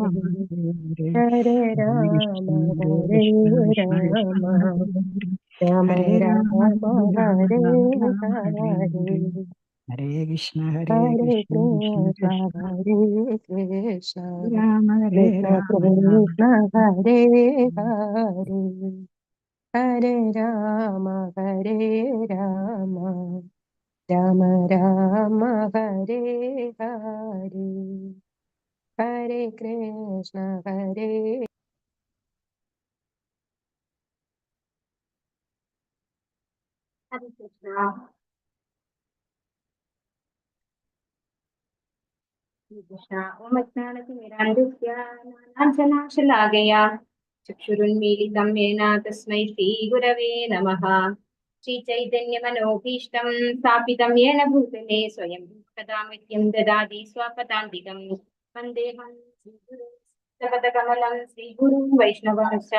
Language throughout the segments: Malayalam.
ഹരേ രാമ ഹരേ രാമ രാമ രാമ ഹരേ ഹരേ ഹരേ കൃഷ്ണ ഹരേ കൃഷ്ണ ഹരേ കൃഷ്ണ രാമ ഹരേ കൃഷ്ണ രാമ കൃഷ്ണ ഹരേ ഹരേ ഹരേ രാമ ഹരേ രാമ രാമ രാമ ഹരേ ഹരേ ഹരേ കൃഷ്ണ ഹരേ ഹരേ കൃഷ്ണ. ഓമജ്ഞാനതിമിരാന്ധസ്യ ചക്ഷുരുന്മീലിതം യേന തസ്മൈ ശ്രീഗുരവേ നമഃ. ശ്രീചൈതന്യമനോഭീഷ്ടം സ്ഥാപിതം യേന ഭൂതലേ സ്വയം കഥാമഹ്യം ദദാതി സ്വപദാന്തികം. വന്ദേഹം ശ്രീഗുരുപദകമലം ശ്രീഗുരും വൈഷ്ണവാംശ്ച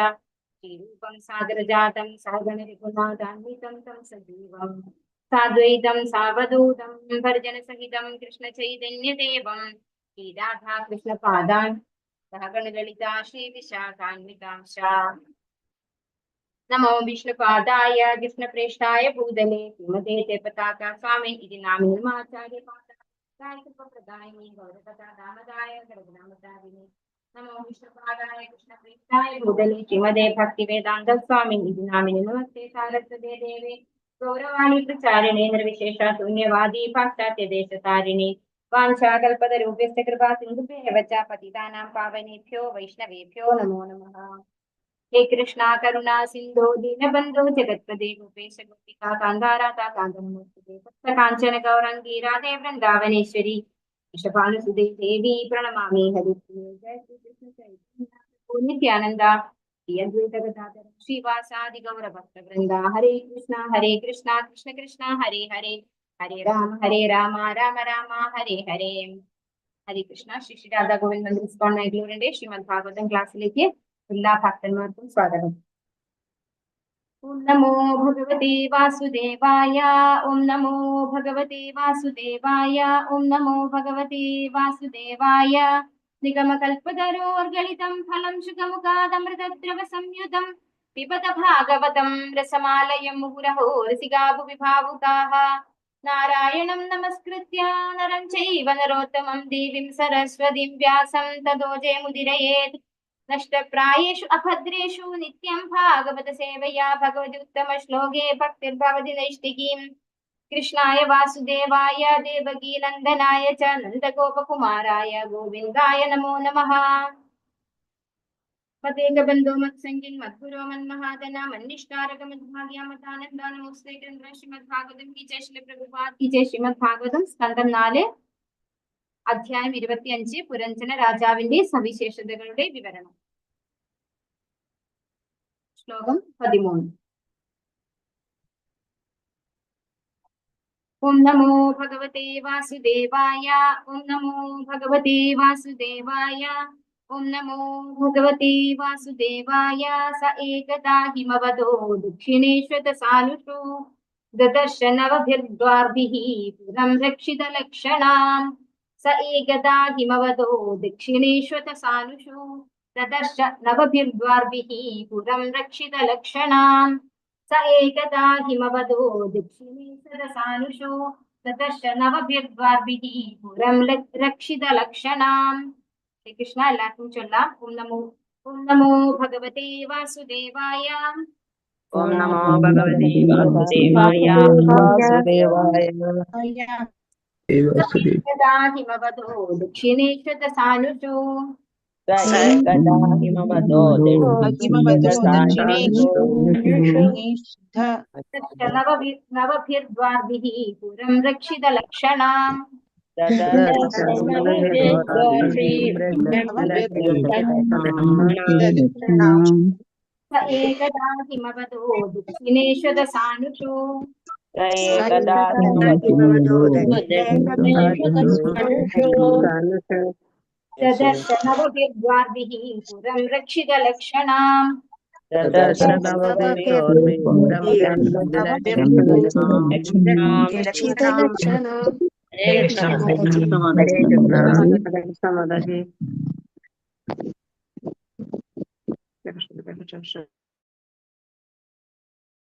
ശ്രീരൂപം സാഗരജാതം സഹഗണ രഘുനാഥാന്വിതം तं സജീവം സാദ്വൈതം സാവധൂതം പരിജനസഹിതം കൃഷ്ണ ചൈതന്യദേവം ശ്രീരാധാ കൃഷ്ണപാദാൻ സഹഗണലളിതാ ശ്രീവിശാഖാന്വിതാംശ. നമോ വിഷ്ണുപാദായ കൃഷ്ണപ്രേഷ്ഠായ ഭൂതലേ ശ്രീമതേ പതാക സ്വാമി ഇതി നാമിമാചാര്യപാദായ ഗൗരകഥാദാമദായ ഗർഭനാമദാരിണി. നമോ വിഷ്ണുപാദായ കൃഷ്ണപ്രേഷ്ഠായ ഭൂതലേ ശ്രീമതേ ഭക്തിവേദാന്ത സ്വാമി ഇതി നാമിനി നമസ്തേ സാരസ്വതേ ദേവേ ഗൗരവാണി പ്രചാരിണേ നിർവിശേഷ ശൂന്യവാദി പാശ്ചാത്യദേശതാരിണി. വാഞ്ചാകൽപതരൂപ്യസ്യ കൃപാ സിന്ധുഭ്യഃ ച പതിതാനാം പാവനേഭ്യോ വൈഷ്ണവേഭ്യോ നമോ നമഃ. हे कृष्णा करुणा सिंधु दीनबंधु जगत्पते गोपेश गोपिका कांताराता कांतनमोस्तुते तप्त कांचन गौरंगी राधे वृंदावनेश्वरी वृषभानुसुते देवी प्रणमामि हरिप्रिये. जय श्री कृष्ण चैतन्य नित्यानंद श्री अद्वैत गदाधर श्रीवासादि गौर भक्त वृंदा. हरे कृष्णा कृष्ण कृष्ण हरे हरे हरे राम राम राम हरे हरे. हरे कृष्ण. श्री श्री राधा गोविंद मंदिर इस्कॉन मैंगलोरिന്റെ ശ്രീമദ് ഭാഗവതം ക്ലാസ്സിലേക്ക് എല്ലാ ഭക്തന്മാർക്കും സ്വാഗതം. ഓം നമോ ഭഗവതേ വാസുദേവായ. ഓം നമോ ഭഗവതേ വാസുദേവായ. ഓം നമോ ഭഗവതേ വാസുദേവായ. നിഗമകൽപതരോർഗളിതം ഫലം ശുഖമുഖാദമൃതദ്രവ സംയുതം പിബത ഭാഗവതം രസമാലയം മുഹുരഹോ രസികാ ഭുവി ഭാവുകാഃ. നാരായണം നമസ്കൃത്യ നരം ചൈവ നരോത്തമം ദേവീം സരസ്വതീം വ്യാസം തതോ ജയമുദിരയേത്. നഷ്ടപ്രായേഷു അഭദ്രേഷു നിത്യം ഭാഗവത സേവയാ ഭഗവതി ഉത്തമ ശ്ലോകേ ഭക്തിർഭവതി നൈഷ്ഠികീം. കൃഷ്ണായ വാസുദേവായ ദേവകീ നന്ദനായ ച നന്ദഗോപകുമാരായ ഗോവിന്ദായ നമോ നമഃ. പതേകബന്ധോ മത്സംഗിൻ മദ്ഗുരോ മന്മഹാദന മന്നിഷ്കാരക മദ്ഭാഗ്യ മതാനന്ദ നമോസ്തേ ചന്ദ്ര ശ്രീമദ് ഭാഗവതം കി ജയ. ശ്രീ പ്രഭുപാദ് കി ജയ. ശ്രീമദ് ഭാഗവതം സ്കന്ധം 4 അധ്യായം 25 പുരഞ്ജന രാജാവിന്റെ സവിശേഷതകളുടെ വിവരണം. ശ്ലോകം 13. ഓം നമോ ഭഗവതേ വാസുദേവായ. ഓം നമോ ഭഗവതേ വാസുദേവായ. ഓം നമോ ഭഗവതേ വാസുദേവായ. സ ഏകദാ ഹിമവദോ ദക്ഷിണേശ്വതസാനുഷു ദദർശ നവഭിർദ്വാർഭിഃ പുരം രക്ഷിതലക്ഷണാം. स एकदा हिमवदो दक्षिणेश्वतसानुषु ददर्श नवभिर्द्वार्भिः पुरं रक्षितलक्षणाम्. स एकदा हिमवदो दक्षिणेश्वतसानुषु ददर्श नवभिर्द्वार्भिः पुरं रक्षितलक्षणाम्. श्री कृष्ण എല്ലാവർക്കും ചൊല്ലാം. ഓം നമോ ഭഗവതേ വാസുദേവായ. ഓം നമോ ഭഗവതേ വാസുദേവായ. एकदा हिमवदो दक्षिणेश्वतसानुषु नवभिर्द्वार्भिः पुरं रक्षितलक्षणाम्. स एकदा हिमवदो दक्षिणेश्वतसानुषु ददर्श नवभिर्द्वार्भिः पुरं रक्षितलक्षणाम्.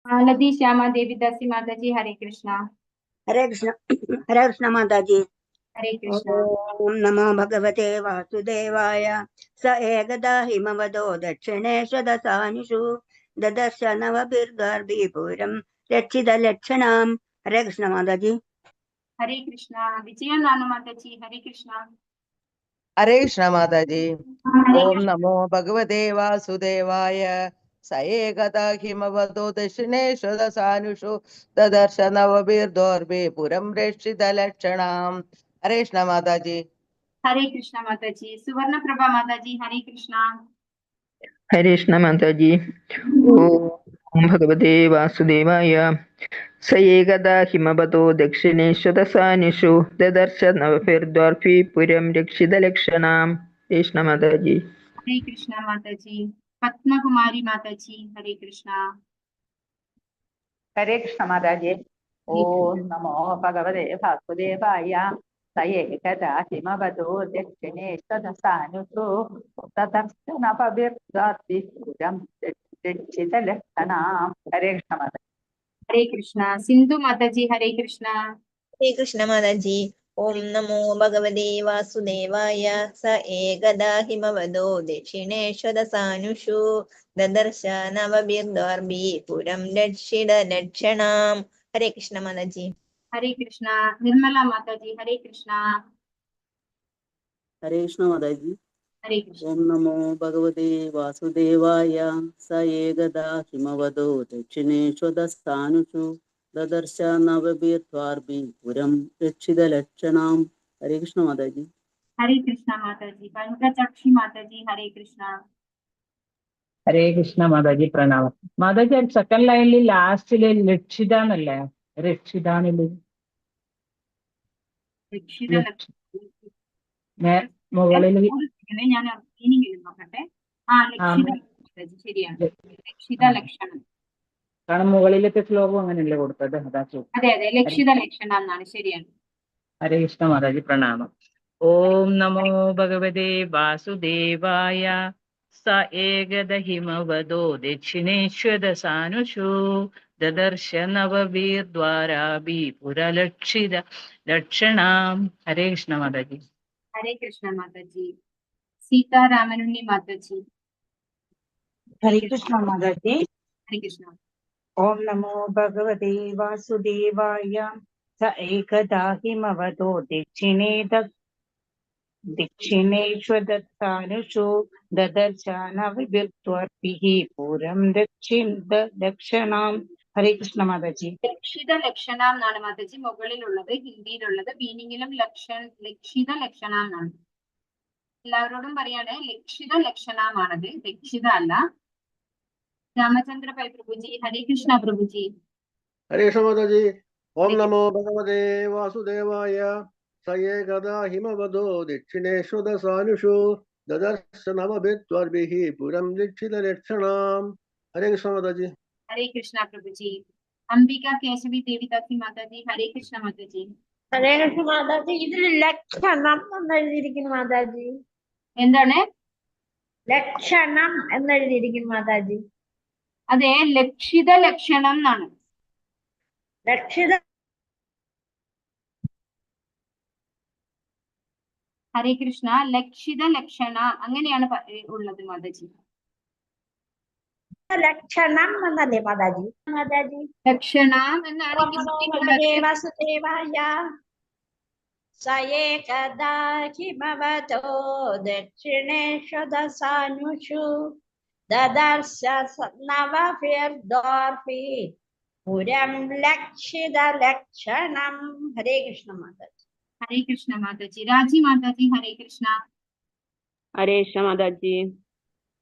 मालती श्यामा देवी दासी माता जी हरे कृष्णा। हरे कृष्ण माता जी। हरे कृष्णा। ओम नमो भगवते वासुदेवाय। स एकदा हिमवदो दक्षिणेशदशानुषु ददर्श नवभिर्गर्भिपुरं रक्षितलक्षणाम्। हरे कृष्ण माता जी। हरे कृष्णा। विजया नानु माता जी हरे कृष्णा। हरे कृष्ण माता जी। हरे ओम कृष्ण। नमो भगवते वासुदेवाय। स एकदा हिमवतो दक्षिणेषु दशानुषु ददर्श नवभिर्दोर्भे पुरं प्रेक्षितलक्षणाम्। हरे कृष्ण माता जी। हरे कृष्णा माता जी। सुवर्ण प्रभा माता जी हरे कृष्णा। हरे कृष्ण माता जी। ओम भगवते वासुदेवाय। स एकदा हिमवतो दक्षिणेश्वरसानिषु ददर्श नवभिर्द्वार्फी पुरं रक्षितलक्षणाम्। कृष्ण माता जी। हरे कृष्णा माता जी। पद्मा कुमारी माता जी हरे कृष्णा। हरे कृष्ण माता जी। ओम नमो भगवते वासुदेवाय। स एकदा हिमवतो दक्षिणेश्वरसानुषु ददर्श नवभिर्द्वार्फीपुरं रक्षितलक्षणाम्। हरे कृष्ण माता। हरे कृष्णा। सिंधु माता जी हरे कृष्णा। हरे कृष्ण माता जी। ओम नमो भगवते वासुदेवाय। स एकदा हिमवदो दक्षिणेश्वरसानुषु ददर्श नवभिर्द्वार्भि पुरं दक्षिणलक्षणाम्। हरे कृष्ण माता जी। हरे कृष्णा। निर्मला माता जी हरे कृष्णा। हरे कृष्ण माता जी। हरे कृष्ण। ओम नमो भगवते वासुदेवाय। स एकदा हिमवदो दक्षिणेश्वरस्थानुषु ददर्श नवभिर्द्वार्भि पुरं रक्षितलक्षणाम्। हरे कृष्ण माता जी। हरे कृष्णा माता जी। पंकजाक्षी माता जी हरे कृष्णा। ഹരേ കൃഷ്ണ മാതാജി പ്രണാമം. മാതാജി സെക്കൻഡ് ലൈനിൽ ലാസ്റ്റില് ലക്ഷിത എന്നല്ലേ? രക്ഷിതാന്നില് രക്ഷിത മുകളിൽ ഞാൻ മീനിങ് നോക്കട്ടെ. ലക്ഷിത മാതാജി ശരിയാണ്. ലക്ഷിത ലക്ഷണം. കാരണം മുകളിലത്തെ ശ്ലോകം അങ്ങനെയല്ലേ കൊടുത്തത്? അതാ ചോദിച്ചത്. അതെ അതെ, ലക്ഷിത ലക്ഷണം എന്നാണ്. ശരിയാണ്. ഹരേ കൃഷ്ണ മാതാജി പ്രണാമം. ഓം നമോ ഭഗവതേ വാസുദേവായ. സ ഏകദ ഹിമവദോ ദക്ഷിണേശ്വരസാനുഷു ദദർശ നവവീർദ്വാരാഭി പുരലക്ഷിത ലക്ഷണാം. ഹരേ കൃഷ്ണ മാതാജി. ഹരേ കൃഷ്ണ മാതാജി. സീതാരാമനുണ്ണി മാതാജി हरे कृष्ण माता जी। ഹരേ കൃഷ്ണ. ओम नमो भगवते वासुदेवाय। स एकदा हिमवतो दक्षिणेश्वरदत्तानुषु ददर्श नवभिर्द्वार्भिः पुरं दक्षिणलक्षणाम्। हरे कृष्ण माता जी। ലക്ഷിത ലക്ഷണം എന്നാണ് മാതാജി മുകളിലുള്ളത്. ഹിന്ദിയിലുള്ളത് മീനിങ്ങിലും ലക്ഷിത ലക്ഷണം എന്നാണ്. എല്ലാവരോടും പറയാണ് ലക്ഷിത ലക്ഷണമാണത്, ലക്ഷിത അല്ല. രാമചന്ദ്ര പൈ പ്രഭുജി ഹരേ കൃഷ്ണ പ്രഭുജി. हरे कृष्ण माता जी। ओम नमो भगवते वासुदेवाय। स एकदा हिमवदो दक्षिणेश्वरसानुषु ददर्श नवभिर्द्वार्भिः पुरं रक्षितलक्षणाम्। हरे कृष्ण माता जी। ഹരേ കൃഷ്ണ പ്രഭുജി. അംബിക കേശവി ദേവിദാസി മാതാജി ഹരേ കൃഷ്ണ മാതാജി. ഹരേ കൃഷ്ണ മാതാജി. ഇതിൽ ലക്ഷണം എന്നെഴുതിയിരിക്കുന്നു മാതാജി. എന്താണ്? ലക്ഷണം എന്നെഴുതിയിരിക്കുന്നു മാതാജി. അതെ, ലക്ഷിത ലക്ഷണം എന്നാണ്. ലക്ഷിത. ഹരേ കൃഷ്ണ. ലക്ഷിത ലക്ഷണ അങ്ങനെയാണ് ഉള്ളത് മാതാജി. ലക്ഷണം എന്നല്ലേ മാതാജി? മാതാജി ലക്ഷണം എന്നാണ് വാസുദേവായ. സ ഏകദാ ഹിമവതോ ദക്ഷിണേശ്വരസാനുഷു ദദർശ നവഭിർദ്വാർഭി പുരം ലക്ഷിതലക്ഷണം. ഹരേ കൃഷ്ണ മാതാജി. ഹരേ കൃഷ്ണ മാതാജി. രാജി മാതാജി ഹരേ കൃഷ്ണ. हरे कृष्ण माता जी।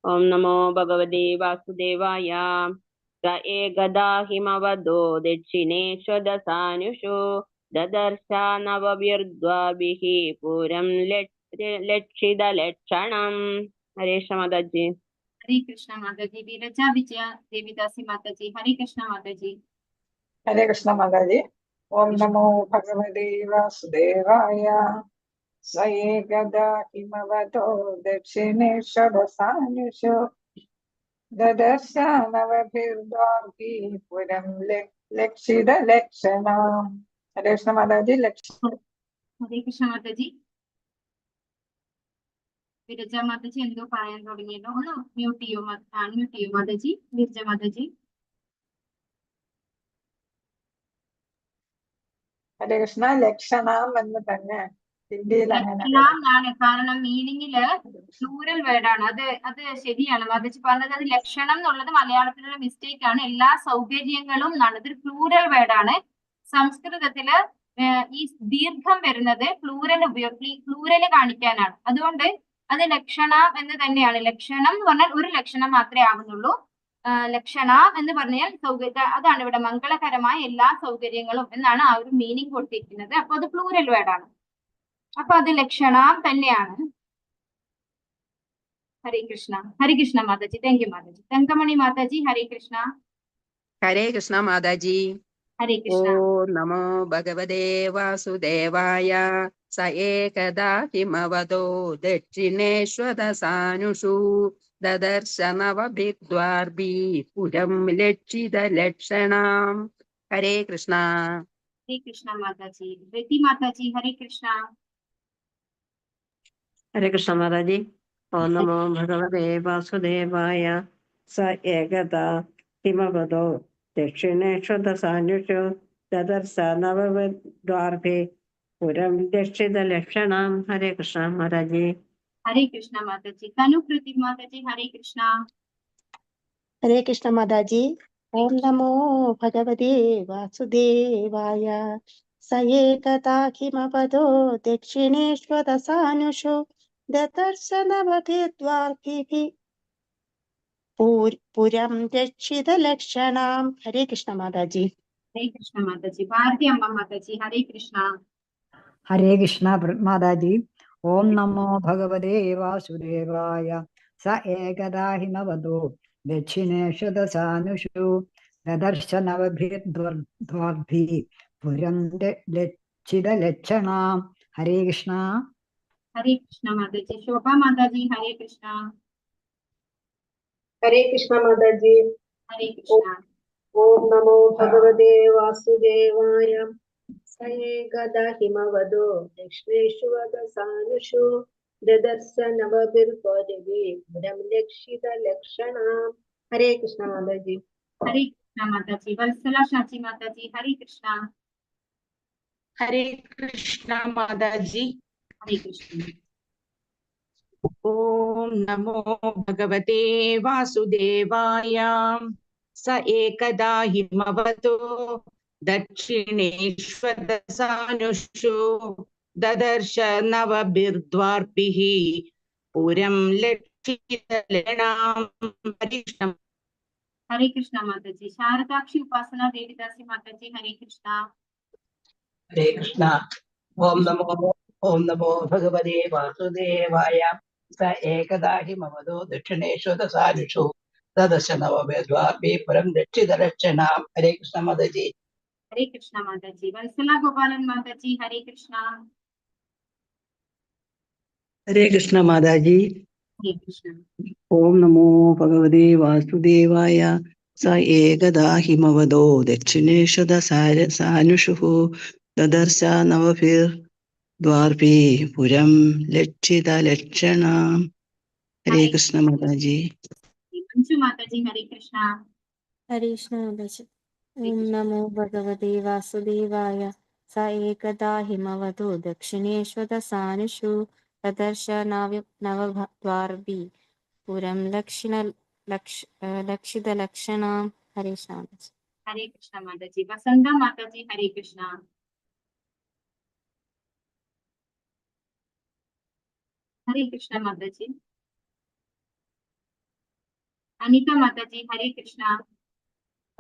ओम नमो भगवते वासुदेवाय। स एकदा हिमवदो दक्षिणेश्वरसानुषु ददर्श नवभिर्द्वार्भिः पुरं लक्षितलक्षणम्. हरे कृष्ण माता जी। हरे कृष्ण माताजी. विरजा विजय देवीदासी माताजी हरे कृष्ण माताजी. हरे कृष्ण माता जी। ओम नमो भगवते वासुदेवाय। स एकदा हिमवतो दक्षिणेश्वरसानुषु ददर्श नवभिर्द्वार्की पुरं लक्षितलक्षणाम्. हरे कृष्ण माताजी. ഹരേ കൃഷ്ണ മാതാജി. വിരജ മാതാജി എന്തോ പറയാൻ തുടങ്ങിയല്ലോ, ഒന്ന് മ്യൂട്ട് ചെയ്യൂ മാതാജി. വിരജ മാതാജി. ഹരേ കൃഷ്ണ. ലക്ഷണം എന്ന് തന്നെ ഹിന്ദിയിൽ അങ്ങനെ ലക്ഷണം കാരണം മീനിങ്ങില് പ്ലൂറൽ വേർഡ് ആണ്. അത് ശരിയാണ് മാതാജി പറഞ്ഞത്. അത് ലക്ഷണം എന്നുള്ളത് മലയാളത്തിലുള്ള മിസ്റ്റേക്ക് ആണ്. എല്ലാ സൗകര്യങ്ങളും എന്നാണ്. ഇതൊരു പ്ലൂറൽ വേർഡ് ആണ്. സംസ്കൃതത്തില് ഈ ദീർഘം വരുന്നത് പ്ലൂരല് കാണിക്കാനാണ്. അതുകൊണ്ട് അത് ലക്ഷണം എന്ന് തന്നെയാണ്. ലക്ഷണം എന്ന് പറഞ്ഞാൽ ഒരു ലക്ഷണം മാത്രമേ ആകുന്നുള്ളൂ. ലക്ഷണ എന്ന് പറഞ്ഞാൽ അതാണ് ഇവിടെ മംഗളകരമായ എല്ലാ സൗകര്യങ്ങളും എന്നാണ് ആ ഒരു മീനിങ് കൊടുത്തിരിക്കുന്നത്. അപ്പൊ അത് പ്ലൂരൽ വേർഡാണ്. അപ്പൊ അത് ലക്ഷണം തന്നെയാണ്. ഹരേ കൃഷ്ണ. ഹരേ കൃഷ്ണ മാതാജി. താങ്ക് യു മാതാജി. തങ്കമണി മാതാജി. ഹരേ കൃഷ്ണ. ഹരേ കൃഷ്ണ മാതാജി. ഹരേ കൃഷ്ണ. ഓം നമോ ഭഗവതേ വാസുദേവായ. സ ഏകദാ ഹിമവതോ ദക്ഷിണേശ്വരസാനുഷു ദദർശ നവഭിർദ്വാർഭി പുരം ലക്ഷിതലക്ഷണാം. ഹരേ കൃഷ്ണ. ഹരേ കൃഷ്ണ മാതാജി. രതി മാതാജി. ഹരേ കൃഷ്ണ. ഹരേ കൃഷ്ണ മാതാജി. ഓം നമോ ഭഗവതേ വാസുദേവായ. സ ഏകദാ ഹിമവതോ ദക്ഷിണേശ്വരസാനുഷു ദദർശ നവദ്വാർഭേ പുരം ലക്ഷിതലക്ഷണാം. ഹരേ കൃഷ്ണ മാതാജി. ഹരേ കൃഷ്ണ മാതാജി. തനുകൃതി മാതാജി. ഹരേ കൃഷ്ണ. ഹരേ കൃഷ്ണ മാതാജി. ഓം നമോ ഭഗവതേ വാസുദേവായ. സ ഏകദാ ഹിമവതോ ദക്ഷിണേശ്വരസാനുഷു ദദർശ നവഭിർദ്വാർഭിഃ പുരം രക്ഷിതലക്ഷണാം. ഹരേ കൃഷ്ണ മാതാജി. ഹരേ കൃഷ്ണ മാതാജി. ഭാരതി അമ്മ മാതാജി. ഹരേ കൃഷ്ണ. ഹരേ കൃഷ്ണ മാതാജി. ഓം നമോ ഭഗവതേ വാസുദേവായ. സ ഏകദാ ഹിമവതോ ദക്ഷിണേശ്വരസാനുഷു ദദർശ നവഭിർദ്വാർഭിഃ പുരം ലക്ഷിതലക്ഷണാം. ഹരേ കൃഷ്ണ. ഹരേ കൃഷ്ണ മാതാജി. ശോഭ മാതാജി. ഹരേ കൃഷ്ണ. ഹരേ കൃഷ്ണ മാതാജി. ഹരേ കൃഷ്ണ. ഓം നമോ ഭഗവതേ വാസുദേവായ. സ ഏകദാ ഹിമവതോ ദക്ഷിണേശ്വരസാനുഷു ദദർശ നവഭിർദ്വാർഭിഃ പുരം ലക്ഷിതലക്ഷണാം. ഹരേ കൃഷ്ണ മാതാജി. ഹരേ കൃഷ്ണ മാതാജി. വത്സല ഷാജി മാതാജി. ഹരേ കൃഷ്ണ. ഹരേ കൃഷ്ണ മാതാജി. ഹരേ കൃഷ്ണ. ഓം നമോ ഭഗവതേ വാസുദേവായ. സ ഏകദാ ഹിമവതോ ദക്ഷിണേശ്വരസാനുഷു ദദർശ നവഭിർദ്വാർഭിഃ പുരം ലക്ഷിതലക്ഷണാം. ഹരേ കൃഷ്ണ മാതാജി. ശാരദാക്ഷി ഉപാസന ദേവിദാസി മാതാജി. ഹരേ കൃഷ്ണ. ഹരേ കൃഷ്ണ. ഓം നമോ ഭഗവതേ വാസുദേവായ. സ ഏകദാ ഹിമവതോ ദക്ഷിണേശ്വരസാനുഷു ദദർശ നവഭിർദ്വാർഭിഃ പുരം ലക്ഷിതലക്ഷണാം. ഹരേ കൃഷ്ണ മാതാജി. ഹരേ കൃഷ്ണ മാതാജി. വത്സല ഗോപാലൻ മാതാജി. ഹരേ കൃഷ്ണ. ഹരേ കൃഷ്ണ മാതാജി. ഹരേ കൃഷ്ണ. ഓം നമോ ഭഗവതേ വാസുദേവായ. സ ഏകദാ ഹിമവതോ ദക്ഷിണേശ്വരസാനുഷു ദദർശ നവഭിർദ്വാർഭിഃ പുരം ലക്ഷിതലക്ഷണാം. ഹരേ കൃഷ്ണ മാതാജി. മഞ്ജു മാതാജി. ഹരേ കൃഷ്ണ. ഹരേ കൃഷ്ണ മാതാജി. ഓം നമോ ഭഗവതേ വാസുദേവായ. സ ഏകദാ ഹിമവതോ ദക്ഷിണേശ്വരസാനുഷു ദദർശ നവദ്വാർഭിഃ പുരം ലക്ഷിതലക്ഷണാം. ഹരേ കൃഷ്ണ മാതാജി. ഹരേ കൃഷ്ണ മാതാജി. വസന്ത മാതാജി. ഹരേ കൃഷ്ണ. ഹരേ കൃഷ്ണ മാതാജി. അനിത മാതാജി. ഹരേ കൃഷ്ണ.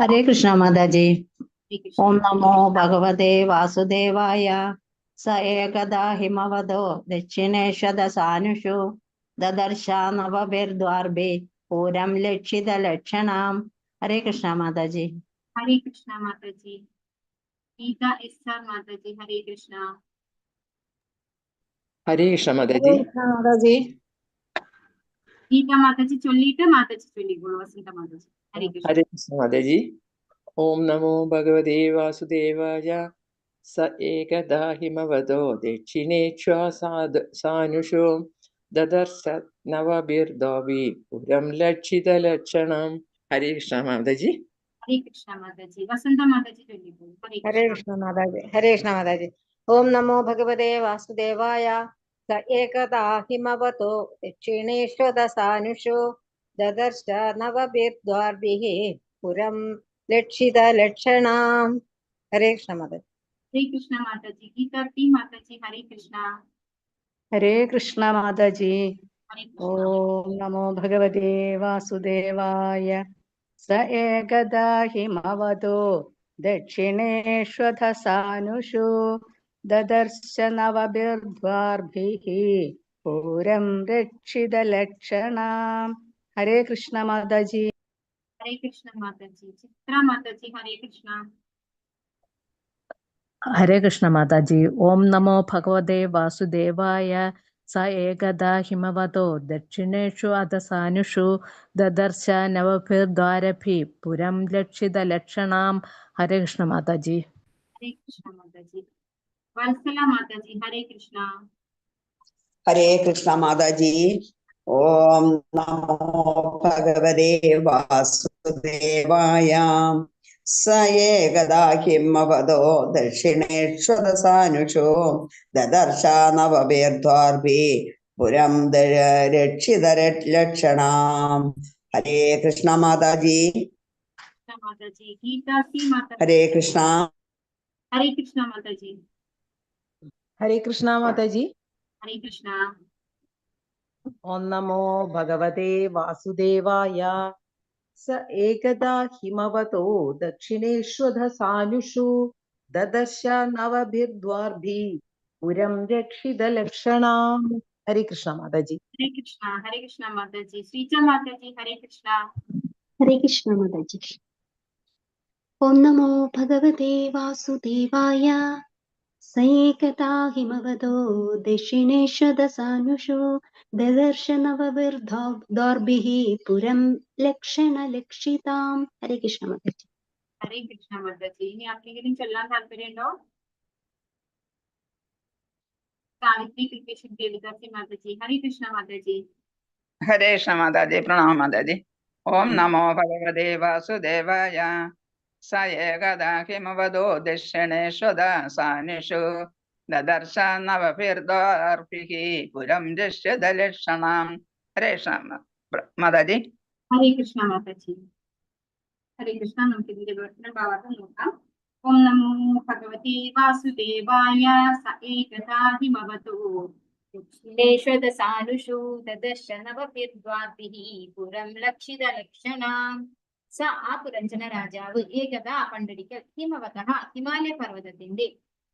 ഹരേ കൃഷ്ണ മാതാജി. ഹരേ കൃഷ്ണ. ഓം നമോ ഭഗവതേ വാസുദേവായ. സ ഏകദാ ഹിമവതോ ദക്ഷിണേശ്വരസാനുഷു ദദർശ നവഭിർദ്വാർഭിഃ പുരം ലക്ഷിതലക്ഷണാം. ഹരേ കൃഷ്ണ മാതാജി. ഹരേ കൃഷ്ണ മാതാജി. ഗീത എസ് ആർ മാതാജി. ഹരേ കൃഷ്ണ. ഹരേ കൃഷ്ണ മാതാജി. മാതാജി. ഗീത മാതാജി ചൊല്ലിയിട്ട് മാതാജി ചൊല്ലിക്കോളൂ. വസന്ത മാതാജി. ഹരേ കൃഷ്ണ. ഹരേ കൃഷ്ണ മാതാജി. ഓം നമോ ഭഗവതേ വാസുദേവായ. സ ഏകദാ ഹിമവതോ ദക്ഷിണേശ്വാസാനുഷോ ദദർശ നവഭിർദ്വാവി പുരം ലക്ഷിതലക്ഷണം. ഹരേ കൃഷ്ണ മാതാജി. ഹരേ കൃഷ്ണ മാതാജി. വസന്ത മാതാജി ചൊല്ലിക്കോളൂ. ഹരേ കൃഷ്ണ മാതാജി. ഹരേ കൃഷ്ണ മാതാജി. ഓം നമോ ഭഗവതേ വാസുദേവായ. സ ഏകദാ ഹിമവതോ ദക്ഷിണേശ്വദസാനുഷോ ദദർശ നവഭിർദ്വാർഭിഃ പുരം ലക്ഷിതലക്ഷണാം. ഹരേ കൃഷ്ണ മാതാജി. ഹരേ കൃഷ്ണ മാതാജി. ഗീത ടി മാതാജി. ഹരേ കൃഷ്ണ. ഹരേ കൃഷ്ണ മാതാജി. ഹരേ കൃഷ്ണ. ഓം നമോ ഭഗവതേ വാസുദേവായ. സ ഏകദാ ഹിമവതോ ദക്ഷിണേശ്വദസാനുഷോ ദദർശ നവഭിർദ്വാർഭിഃ പുരം രക്ഷിതലക്ഷണാം. ഹരേ കൃഷ്ണ മാതാജി. ഹരേ കൃഷ്ണ മാതാജി. ചിത്ര മാതാജി. ഹരേ കൃഷ്ണ. ഹരേ കൃഷ്ണ മാതാജി. ഓം നമോ ഭഗവതേ വാസുദേവായ. സ ഏകദാ ഹിമവതോ ദക്ഷിണേഷു അധസാനുഷു ദദർശ നവഭിർദ്വാരഭിഃ പുരം ലക്ഷിതലക്ഷണാം. ഹരേ കൃഷ്ണ മാതാജി. ഹരേ കൃഷ്ണ മാതാജി. വത്സല മാതാജി. ഹരേ കൃഷ്ണ. ഹരേ കൃഷ്ണ മാതാജി. ഓം നമോ ഭഗവതേ വാസുദേവായ. സ ഏകദാ ഹിമവതോ ദക്ഷിണേശ്വദസാനുഷോ ദദർശ നവഭിർദ്വാർഭിഃ പുരം രക്ഷിതലക്ഷണാം. ഹരേ കൃഷ്ണ മാതാജി. മാതാജി. ഗീത ടി മാതാജി. ഹരേ കൃഷ്ണ. ഹരേ കൃഷ്ണ മാതാജി. ഹരേ കൃഷ്ണ മാതാജി. ഹരേ കൃഷ്ണ. ഓം നമോ ഭഗവതേ വാസുദേവായ. സ ഏകദാ ഹിമവതോ ദക്ഷിണേശ്വദസാനുഷു ദദർശ നവഭിർദ്വാർഭിഃ പുരം രക്ഷിതലക്ഷണാം. ഹരേ കൃഷ്ണ മാതാജി. ഹരേ കൃഷ്ണ. ഹരേ കൃഷ്ണ മാതാജി. ശ്രീജ മാതാജി. ഹരേ കൃഷ്ണ. ഹരേ കൃഷ്ണ മാതാജി. ഓം നമോ ഭഗവതേ വാസുദേവായ. സ ഏകദാ ഹിമവതോ ദക്ഷിണേശ്വദസാനുഷോ ദദർശ നവഭിർദ്വാർഭിഃ പുരം ലക്ഷണലക്ഷിതാം. ഹരേ കൃഷ്ണ മാതാജി. ഹരേ കൃഷ്ണ മാതാജി. ഇനി ആർക്കെങ്കിലും ചൊല്ലാൻ താല്പര്യമുണ്ടോ? സാവിത്രി കൃഷ്ണ ദേവദാസി മാതാജി. ഹരേ കൃഷ്ണ മാതാജി. ഹരേ കൃഷ്ണ മാതാജി. പ്രണാമ മാതാജി. ഓം നമോ ഭഗവതേ വാസുദേവായ. സ ഏകദാ ഹിമവതോ ദക്ഷിണേശ്വദസാനുഷു ദദർശ നവഭിർദ്വാർഭിഃ പുരം ലക്ഷിതലക്ഷണാം. ഹരേ കൃഷ്ണ മാതാജി. ഹരേ കൃഷ്ണ മാതാജി. ഹരേ കൃഷ്ണ. നമുക്ക് ഇതിന്റെ വിവർത്തന ഭാഗത്ത് നോക്കാം. ഓം നമോ ഭഗവതേ വാസുദേവായ. സ ഏകദാ ഹിമവതോ ദക്ഷിണേശ്വദസാനുഷു ദദർശ നവഭിർദ്വാർഭിഃ പുരം ലക്ഷിതലക്ഷണാം. സ ആ പുരഞ്ജന രാജാവ് ഏകദാ പണ്ടൊരിക്കൽ ഹിമവതഃ ഹിമാലയ പർവ്വതത്തിന്റെ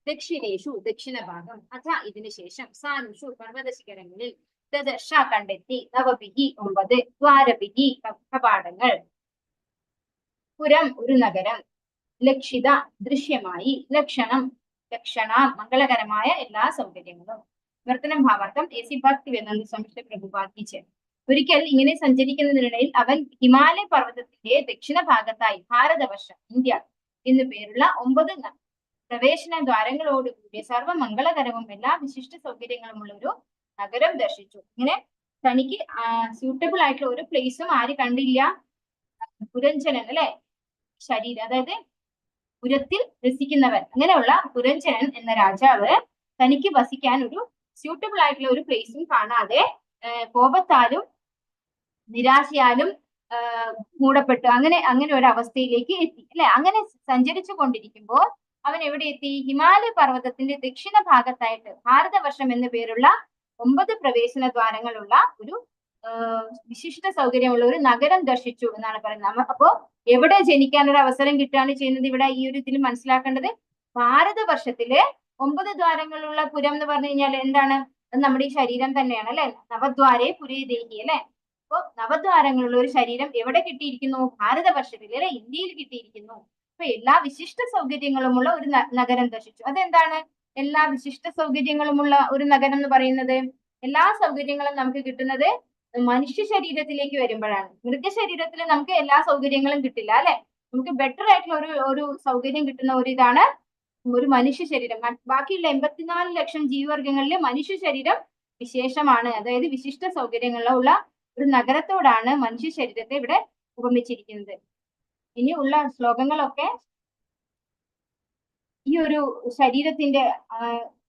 ദക്ഷിണേഷു ദക്ഷിണ ഭാഗം അഥ ഇതിനു ശേഷം സാനുഷു പർവ്വത ശിഖരങ്ങളിൽ ദദർശ കണ്ടെത്തി നവഭിഃ 9 ദ്വാരഭിഃ കവാടങ്ങൾ പുരം ഒരു നഗരം ലക്ഷിത ദൃശ്യമായി ലക്ഷണം മംഗളകരമായ എല്ലാ സൗകര്യങ്ങളും. വർത്തനം ഭാവാർത്ഥം എസി ഭക്തിവേദാന്ത സ്വാമി പ്രഭുപാദിച്ച്. ഒരിക്കൽ ഇങ്ങനെ സഞ്ചരിക്കുന്നതിനിടയിൽ അവൻ ഹിമാലയ പർവ്വതത്തിന്റെ ദക്ഷിണ ഭാഗത്തായി ഭാരതവർഷം ഇന്ത്യ എന്നു പേരുള്ള 9 പ്രവേശന ദ്വാരങ്ങളോടുകൂടിയ സർവ്വമംഗളകരവും എല്ലാ വിശിഷ്ട സൗകര്യങ്ങളുമുള്ള ഒരു നഗരം ദർശിച്ചു. ഇങ്ങനെ തനിക്ക് സ്യൂട്ടബിൾ ആയിട്ടുള്ള ഒരു പ്ലേസും ആര് കണ്ടില്ല? പുരഞ്ജനൻ അല്ലെ, ശരീരം, അതായത് പുരത്തിൽ രസിക്കുന്നവൻ. അങ്ങനെയുള്ള പുരഞ്ജനൻ എന്ന രാജാവ് തനിക്ക് വസിക്കാൻ ഒരു സ്യൂട്ടബിൾ ആയിട്ടുള്ള ഒരു പ്ലേസും കാണാതെ കോപത്താലും നിരാശയാലും മൂടപ്പെട്ടു അങ്ങനെ ഒരു അവസ്ഥയിലേക്ക് എത്തി അല്ലെ. അങ്ങനെ സഞ്ചരിച്ചു കൊണ്ടിരിക്കുമ്പോൾ അവൻ എവിടെ എത്തി? ഹിമാലയ പർവ്വതത്തിന്റെ ദക്ഷിണ ഭാഗത്തായിട്ട് ഭാരതവർഷം എന്നു പേരുള്ള 9 പ്രവേശന ദ്വാരങ്ങളുള്ള ഒരു വിശിഷ്ട സൗകര്യമുള്ള ഒരു നഗരം ദർശിച്ചു എന്നാണ് പറയുന്നത്. അപ്പോ എവിടെ ജനിക്കാൻ ഒരു അവസരം കിട്ടുകയാണ് ചെയ്യുന്നത്? ഇവിടെ ഈ ഒരു ഇതിൽ മനസ്സിലാക്കേണ്ടത് ഭാരതവർഷത്തിലെ 9 ദ്വാരങ്ങളുള്ള പുരം എന്ന് പറഞ്ഞു കഴിഞ്ഞാൽ എന്താണ്? അത് നമ്മുടെ ഈ ശരീരം തന്നെയാണ് അല്ലെ. നവദ്വാരേ പുരേ ദേഹി അല്ലെ. അപ്പൊ നവദ്വാരങ്ങളുള്ള ഒരു ശരീരം എവിടെ കിട്ടിയിരിക്കുന്നു? ഭാരതവർഷത്തിൽ അല്ലെ, ഇന്ത്യയിൽ കിട്ടിയിരിക്കുന്നു. അപ്പൊ എല്ലാ വിശിഷ്ട സൗകര്യങ്ങളുമുള്ള ഒരു നഗരം ദർശിച്ചു. അതെന്താണ്? എല്ലാ വിശിഷ്ട സൗകര്യങ്ങളുമുള്ള ഒരു നഗരം എന്ന് പറയുന്നത്? എല്ലാ സൗകര്യങ്ങളും നമുക്ക് കിട്ടുന്നത് മനുഷ്യ ശരീരത്തിലേക്ക് വരുമ്പോഴാണ്. മൃഗശരീരത്തിൽ നമുക്ക് എല്ലാ സൗകര്യങ്ങളും കിട്ടില്ല അല്ലെ. നമുക്ക് ബെറ്റർ ആയിട്ടുള്ള ഒരു സൗകര്യം കിട്ടുന്ന ഒരു ഇതാണ് ഒരു മനുഷ്യ ശരീരം. ബാക്കിയുള്ള 84 ലക്ഷം ജീവിവർഗങ്ങളിലെ മനുഷ്യ ശരീരം വിശേഷമാണ്. അതായത് വിശിഷ്ട സൗകര്യങ്ങളുള്ള ഒരു നഗരത്തോടാണ് മനുഷ്യ ശരീരത്തെ ഇവിടെ ഉപമിച്ചിരിക്കുന്നത്. ഇനി ഉള്ള ശ്ലോകങ്ങളൊക്കെ ഈ ഒരു ശരീരത്തിന്റെ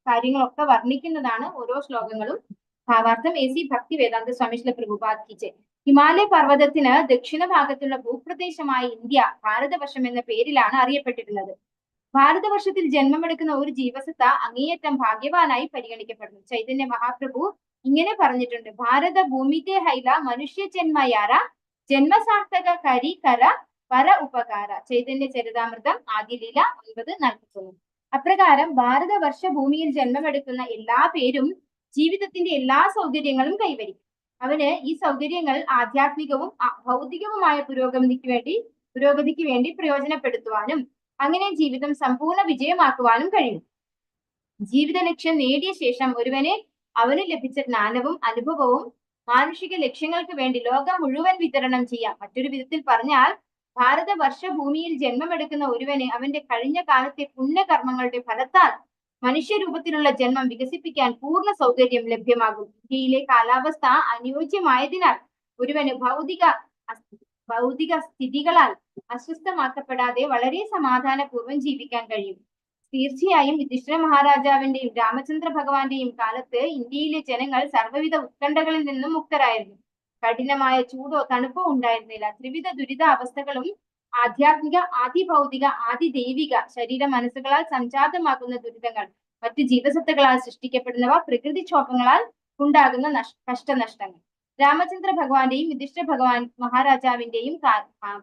കാര്യങ്ങളൊക്കെ വർണ്ണിക്കുന്നതാണ് ഓരോ ശ്ലോകങ്ങളും. ഭാവാർത്ഥം AC ഭക്തി വേദാന്ത സ്വാമി ശ്രീല പ്രഭുപാദ് കി ജയ്. ഹിമാലയ പർവ്വതത്തിന് ദക്ഷിണ ഭാഗത്തുള്ള ഭൂപ്രദേശമായ ഇന്ത്യ ഭാരതവർഷം എന്ന പേരിലാണ് അറിയപ്പെട്ടിരുന്നത്. ഭാരതവർഷത്തിൽ ജന്മമെടുക്കുന്ന ഒരു ജീവസത്ത അങ്ങേയറ്റം ഭാഗ്യവാനായി പരിഗണിക്കപ്പെടുന്നു. ചൈതന്യ മഹാപ്രഭു ഇങ്ങനെ പറഞ്ഞിട്ടുണ്ട്: ഭാരത ഭൂമിത്തെ ഹൈല മനുഷ്യ ജന്മയാര ജന്മസാർത്ഥക കരി കര പര ഉപകാര. ചൈതന്യ ചരിതാമൃതം ആദിലീല 9:41. അപ്രകാരം ഭാരതവർഷ ഭൂമിയിൽ ജന്മമെടുക്കുന്ന എല്ലാ പേരും ജീവിതത്തിന്റെ എല്ലാ സൗകര്യങ്ങളും കൈവരിക്കും. അവന് ഈ സൗകര്യങ്ങൾ ആധ്യാത്മികവും ഭൗതികവുമായ പുരോഗതിക്ക് വേണ്ടി പ്രയോജനപ്പെടുത്തുവാനും അങ്ങനെ ജീവിതം സമ്പൂർണ്ണ വിജയമാക്കുവാനും കഴിയും. ജീവിത ലക്ഷ്യം നേടിയ ശേഷം ഒരുവന് അവന് ലഭിച്ച ജ്ഞാനവും അനുഭവവും മാനുഷിക ലക്ഷ്യങ്ങൾക്ക് വേണ്ടി ലോകം മുഴുവൻ വിതരണം ചെയ്യാം. മറ്റൊരു വിധത്തിൽ പറഞ്ഞാൽ ഭാരതവർഷ ഭൂമിയിൽ ജന്മമെടുക്കുന്ന ഒരുവന് അവന്റെ കഴിഞ്ഞ കാലത്തെ പുണ്യകർമ്മങ്ങളുടെ ഫലത്താൽ മനുഷ്യരൂപത്തിലുള്ള ജന്മം വികസിപ്പിക്കാൻ പൂർണ്ണ സൗകര്യം ലഭ്യമാകും. ഇന്ത്യയിലെ കാലാവസ്ഥ അനുയോജ്യമായതിനാൽ ഒരുവന് ഭൗതിക സ്ഥിതികളാൽ അസ്വസ്ഥമാക്കപ്പെടാതെ വളരെ സമാധാനപൂർവ്വം ജീവിക്കാൻ കഴിയും. തീർച്ചയായും യുധിഷ്ഠിര മഹാരാജാവിന്റെയും രാമചന്ദ്ര ഭഗവാന്റെയും കാലത്ത് ഇന്ത്യയിലെ ജനങ്ങൾ സർവ്വവിധ ഉത്കണ്ഠകളിൽ നിന്നും മുക്തരായിരുന്നു. കഠിനമായ ചൂടോ തണുപ്പോ ഉണ്ടായിരുന്നില്ല. ത്രിവിധ ദുരിത അവസ്ഥകളും ആധ്യാത്മിക, ആദിഭൗതിക, ആദിദൈവിക ശരീര മനസ്സുകളാൽ സംജാതമാകുന്ന ദുരിതങ്ങൾ, മറ്റു ജീവസത്തകളാൽ സൃഷ്ടിക്കപ്പെടുന്നവ, പ്രകൃതിക്ഷോഭങ്ങളാൽ ഉണ്ടാകുന്ന കഷ്ടനഷ്ടങ്ങൾ രാമചന്ദ്ര ഭഗവാന്റെയും യുധിഷ്ഠിര ഭഗവാൻ മഹാരാജാവിന്റെയും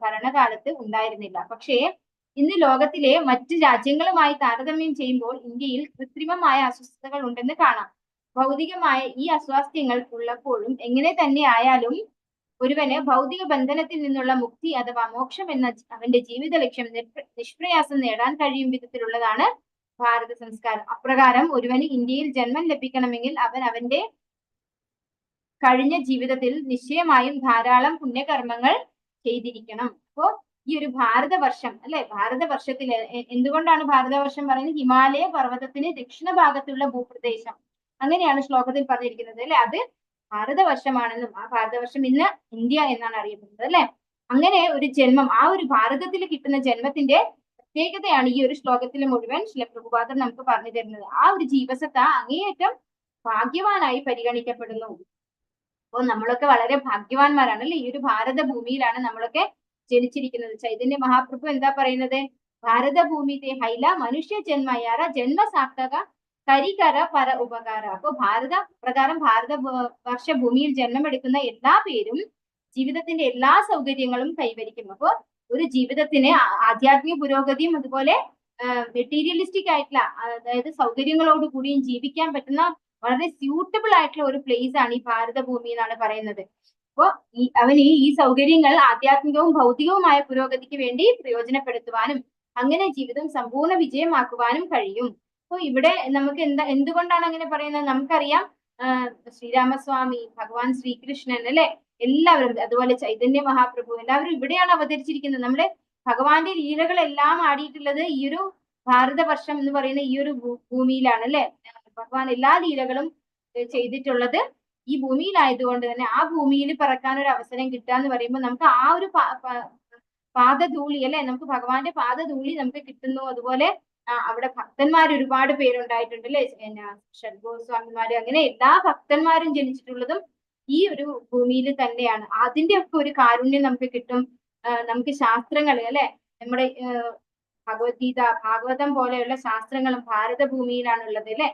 ഭരണകാലത്ത് ഉണ്ടായിരുന്നില്ല. പക്ഷേ ഇന്ന് ലോകത്തിലെ മറ്റ് രാജ്യങ്ങളുമായി താരതമ്യം ചെയ്യുമ്പോൾ ഇന്ത്യയിൽ കൃത്രിമമായ അസ്വസ്ഥതകൾ ഉണ്ടെന്ന് കാണാം. ഭൗതികമായ ഈ അസ്വാസ്ഥ്യങ്ങൾ ഉള്ളപ്പോഴും എങ്ങനെ തന്നെ ആയാലും ഒരുവന് ഭൗതിക ബന്ധനത്തിൽ നിന്നുള്ള മുക്തി അഥവാ മോക്ഷം എന്ന അവന്റെ ജീവിത ലക്ഷ്യം നിഷ്പ്രയാസം നേടാൻ കഴിയും വിധത്തിലുള്ളതാണ് ഭാരത സംസ്കാരം. അപ്രകാരം ഒരുവന് ഇന്ത്യയിൽ ജന്മം ലഭിക്കണമെങ്കിൽ അവൻ അവന്റെ കഴിഞ്ഞ ജീവിതത്തിൽ നിശ്ചയമായും ധാരാളം പുണ്യകർമ്മങ്ങൾ ചെയ്തിരിക്കണം. അപ്പോ ഈ ഒരു ഭാരതവർഷം അല്ലെ, ഭാരതവർഷത്തിൽ എന്തുകൊണ്ടാണ് ഭാരതവർഷം പറയുന്നത്? ഹിമാലയ പർവ്വതത്തിന് ദക്ഷിണ ഭാഗത്തുള്ള ഭൂപ്രദേശം, അങ്ങനെയാണ് ശ്ലോകത്തിൽ പറഞ്ഞിരിക്കുന്നത് അല്ലെ. അത് ഭാരതവർഷമാണെന്നും ആ ഭാരതവർഷം ഇന്ന് ഇന്ത്യ എന്നാണ് അറിയപ്പെടുന്നത് അല്ലെ. അങ്ങനെ ഒരു ജന്മം, ആ ഒരു ഭാരതത്തിൽ കിട്ടുന്ന ജന്മത്തിന്റെ പ്രത്യേകതയാണ് ഈ ഒരു ശ്ലോകത്തിൽ മുഴുവൻ ശ്രീല പ്രഭുപാദർ നമുക്ക് പറഞ്ഞു തരുന്നത്. ആ ഒരു ജീവസത്ത അങ്ങേയറ്റം ഭാഗ്യവാനായി പരിഗണിക്കപ്പെടുന്നു. അപ്പോൾ നമ്മളൊക്കെ വളരെ ഭാഗ്യവാന്മാരാണ് അല്ലെ. ഈ ഒരു ഭാരത ഭൂമിയിലാണ് നമ്മളൊക്കെ ജനിച്ചിരിക്കുന്നത്. ചൈതന്യ മഹാപ്രഭു എന്താ പറയുന്നത്? ഭാരതഭൂമിത്തെ ഹൈല മനുഷ്യ ജന്മയാര ജന്മസാർത്ഥക കരികര പര ഉപകാര. അപ്പൊ ഭാരത വർഷ ഭൂമിയിൽ ജന്മമെടുക്കുന്ന എല്ലാ പേരും ജീവിതത്തിന്റെ എല്ലാ സൗകര്യങ്ങളും കൈവരിക്കും. അപ്പോ ഒരു ജീവിതത്തിന് ആധ്യാത്മിക പുരോഗതിയും അതുപോലെ മെറ്റീരിയലിസ്റ്റിക് ആയിട്ടുള്ള, അതായത് സൗകര്യങ്ങളോട് കൂടിയും ജീവിക്കാൻ പറ്റുന്ന വളരെ സ്യൂട്ടബിൾ ആയിട്ടുള്ള ഒരു പ്ലേസ് ആണ് ഈ ഭാരതഭൂമി എന്നാണ് പറയുന്നത്. അപ്പോ അവന് ഈ സൗകര്യങ്ങൾ ആധ്യാത്മികവും ഭൗതികവുമായ പുരോഗതിക്ക് വേണ്ടി പ്രയോജനപ്പെടുത്തുവാനും അങ്ങനെ ജീവിതം സമ്പൂർണ്ണ വിജയമാക്കുവാനും കഴിയും. അപ്പൊ ഇവിടെ നമുക്ക് എന്തുകൊണ്ടാണ് അങ്ങനെ പറയുന്നത്? നമുക്കറിയാം, ശ്രീരാമസ്വാമി, ഭഗവാൻ ശ്രീകൃഷ്ണൻ അല്ലെ, എല്ലാവരും, അതുപോലെ ചൈതന്യ മഹാപ്രഭു, എല്ലാവരും ഇവിടെയാണ് അവതരിച്ചിരിക്കുന്നത്. നമ്മുടെ ഭഗവാന്റെ ലീലകളെല്ലാം ആടിയിട്ടുള്ളത് ഈ ഒരു ഭാരതവർഷം എന്ന് പറയുന്ന ഈ ഒരു ഭൂമിയിലാണ് അല്ലെ. ഭഗവാൻ എല്ലാ ലീലകളും ചെയ്തിട്ടുള്ളത് ഈ ഭൂമിയിലായതുകൊണ്ട് തന്നെ ആ ഭൂമിയിൽ പിറക്കാൻ ഒരു അവസരം കിട്ടുക എന്ന് പറയുമ്പോൾ നമുക്ക് ആ ഒരു പാദധൂളി അല്ലെ, നമുക്ക് ഭഗവാന്റെ പാദധൂളി നമുക്ക് കിട്ടുന്നു. അതുപോലെ അവിടെ ഭക്തന്മാർ ഒരുപാട് പേരുണ്ടായിട്ടുണ്ട് അല്ലെ, ഷഡ്ഗോസ്വാമിമാര്, അങ്ങനെ എല്ലാ ഭക്തന്മാരും ജനിച്ചിട്ടുള്ളതും ഈ ഒരു ഭൂമിയിൽ തന്നെയാണ്. അതിന്റെ ഒക്കെ ഒരു കാരുണ്യം നമുക്ക് കിട്ടും. നമുക്ക് ശാസ്ത്രങ്ങൾ അല്ലെ, നമ്മുടെ ഭഗവത്ഗീത, ഭാഗവതം പോലെയുള്ള ശാസ്ത്രങ്ങളും ഭാരതഭൂമിയിലാണ് ഉള്ളത് അല്ലെ.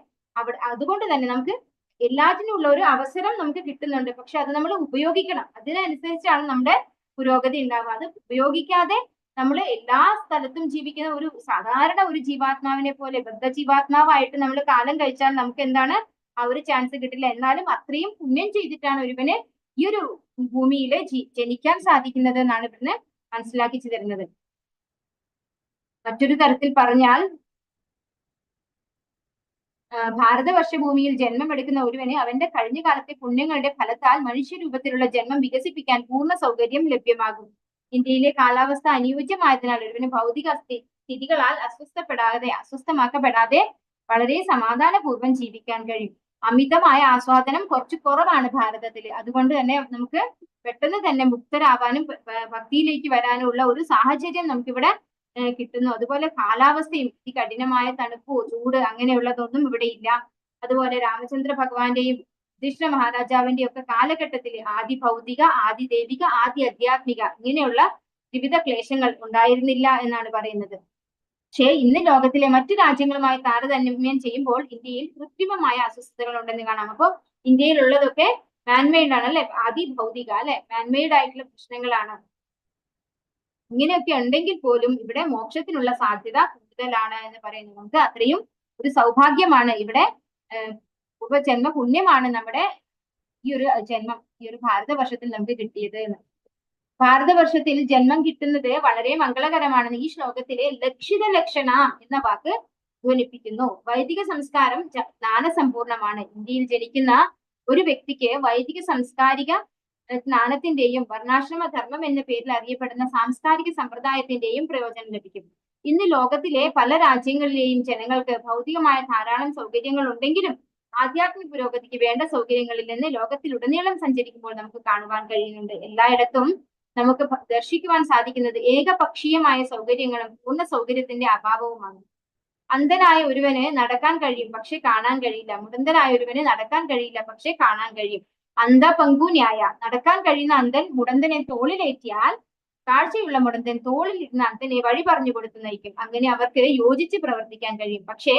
അതുകൊണ്ട് തന്നെ നമുക്ക് എല്ലാറ്റിനും ഉള്ള ഒരു അവസരം നമുക്ക് കിട്ടുന്നുണ്ട്. പക്ഷെ അത് നമ്മൾ ഉപയോഗിക്കണം. അതിനനുസരിച്ചാണ് നമ്മുടെ പുരോഗതി ഉണ്ടാവുക. അത് ഉപയോഗിക്കാതെ നമ്മൾ എല്ലാ സ്ഥലത്തും ജീവിക്കുന്ന ഒരു സാധാരണ ഒരു ജീവാത്മാവിനെ പോലെ ബദ്ധജീവാത്മാവായിട്ട് നമ്മൾ കാലം കഴിച്ചാൽ നമുക്ക് എന്താണ് ആ ഒരു ചാൻസ് കിട്ടില്ല. എന്നാലും അത്രയും പുണ്യം ചെയ്തിട്ടാണ് ഒരുവന് ഈ ഒരു ഭൂമിയിൽ ജനിക്കാൻ സാധിക്കുന്നത് എന്നാണ് ഇവിടുന്ന് മനസ്സിലാക്കി തരുന്നത്. മറ്റൊരു തരത്തിൽ പറഞ്ഞാൽ ഭാരതവർഷ ഭൂമിയിൽ ജന്മമെടുക്കുന്ന ഒരുവന് അവന്റെ കഴിഞ്ഞ കാലത്തെ പുണ്യങ്ങളുടെ ഫലത്താൽ മനുഷ്യരൂപത്തിലുള്ള ജന്മം വികസിപ്പിക്കാൻ പൂർണ്ണ സൗകര്യം ലഭ്യമാകും. ഇന്ത്യയിലെ കാലാവസ്ഥ അനുയോജ്യമായതിനാൽ ഒരുവന് ഭൗതിക സ്ഥിതികളാൽ അസ്വസ്ഥമാക്കപ്പെടാതെ വളരെ സമാധാനപൂർവ്വം ജീവിക്കാൻ കഴിയും. അമിതമായ ആസ്വാദനം കുറച്ച് കുറവാണ് ഭാരതത്തിൽ. അതുകൊണ്ട് തന്നെ നമുക്ക് പെട്ടെന്ന് തന്നെ മുക്തരാവാനും ഭക്തിയിലേക്ക് വരാനും ഉള്ള ഒരു സാഹചര്യം നമുക്കിവിടെ കിട്ടുന്നു. അതുപോലെ കാലാവസ്ഥയും കഠിനമായ തണുപ്പോ ചൂട് അങ്ങനെയുള്ളതൊന്നും ഇവിടെ ഇല്ല. അതുപോലെ രാമചന്ദ്ര ഭഗവാന്റെയും യുധിഷ്ഠിര മഹാരാജാവിന്റെയും ഒക്കെ കാലഘട്ടത്തിൽ ആദി ഭൗതിക, ആദി ദൈവിക, ആദി അധ്യാത്മിക ഇങ്ങനെയുള്ള വിവിധ ക്ലേശങ്ങൾ ഉണ്ടായിരുന്നില്ല എന്നാണ് പറയുന്നത്. പക്ഷേ ഇന്ന് ലോകത്തിലെ മറ്റു രാജ്യങ്ങളുമായി താരതമ്യം ചെയ്യുമ്പോൾ ഇന്ത്യയിൽ കൃത്രിമമായ അസ്വസ്ഥതകൾ ഉണ്ടെന്ന് കാണാം. അപ്പോൾ ഇന്ത്യയിലുള്ളതൊക്കെ മാൻമെയ്ഡ് ആണ് അല്ലെ, അതിഭൗതിക അല്ലെ, മാൻമെയ്ഡ് ആയിട്ടുള്ള പ്രശ്നങ്ങളാണ്. ഇങ്ങനെയൊക്കെ ഉണ്ടെങ്കിൽ പോലും ഇവിടെ മോക്ഷത്തിനുള്ള സാധ്യത കൂടുതലാണ് എന്ന് പറയുന്നത്. നമുക്ക് അത്രയും ഒരു സൗഭാഗ്യമാണ് ഇവിടെ, പൂർവ്വജന്മ പുണ്യമാണ് നമ്മുടെ ഈ ഒരു ജന്മം, ഈ ഒരു ഭാരതവർഷത്തിൽ നമുക്ക് കിട്ടിയത് എന്ന്. ഭാരതവർഷത്തിൽ ജന്മം കിട്ടുന്നത് വളരെ മംഗളകരമാണെന്ന് ഈ ശ്ലോകത്തിലെ ലക്ഷിത ലക്ഷണ എന്ന വാക്ക് ധ്വനിപ്പിക്കുന്നു. വൈദിക സംസ്കാരം ജ്ഞാനസമ്പൂർണമാണ്. ഇന്ത്യയിൽ ജനിക്കുന്ന ഒരു വ്യക്തിക്ക് വൈദിക സാംസ്കാരിക ജ്ഞാനത്തിന്റെയും വർണ്ണാശ്രമ ധർമ്മം എന്ന പേരിൽ അറിയപ്പെടുന്ന സാംസ്കാരിക സമ്പ്രദായത്തിന്റെയും പ്രയോജനം ലഭിക്കും. ഇന്ന് ലോകത്തിലെ പല രാജ്യങ്ങളിലെയും ജനങ്ങൾക്ക് ഭൗതികമായ ധാരാളം സൗകര്യങ്ങൾ ഉണ്ടെങ്കിലും ആധ്യാത്മിക പുരോഗതിക്ക് വേണ്ട സൗകര്യങ്ങളിൽ നിന്ന് ലോകത്തിലുടനീളം സഞ്ചരിക്കുമ്പോൾ നമുക്ക് കാണുവാൻ കഴിയുന്നുണ്ട്. എല്ലായിടത്തും നമുക്ക് ദർശിക്കുവാൻ സാധിക്കുന്നത് ഏകപക്ഷീയമായ സൗകര്യങ്ങളും പൂർണ്ണ സൗകര്യത്തിന്റെ അഭാവവുമാണ്. അന്ധനായ ഒരുവന് നടക്കാൻ കഴിയും, പക്ഷെ കാണാൻ കഴിയില്ല. മുടന്തനായ ഒരുവന് നടക്കാൻ കഴിയില്ല, പക്ഷെ കാണാൻ കഴിയും. അന്ധ പങ്കുന്യായ, നടക്കാൻ കഴിയുന്ന അന്ധൻ മുടന്തനെ തോളിലേറ്റിയാൽ കാഴ്ചയുള്ള മുടന്തൻ തോളിൽ ഇരുന്ന അന്ധനെ വഴി പറഞ്ഞു കൊടുത്തു നയിക്കും. അങ്ങനെ അവർക്ക് യോജിച്ച് പ്രവർത്തിക്കാൻ കഴിയും. പക്ഷേ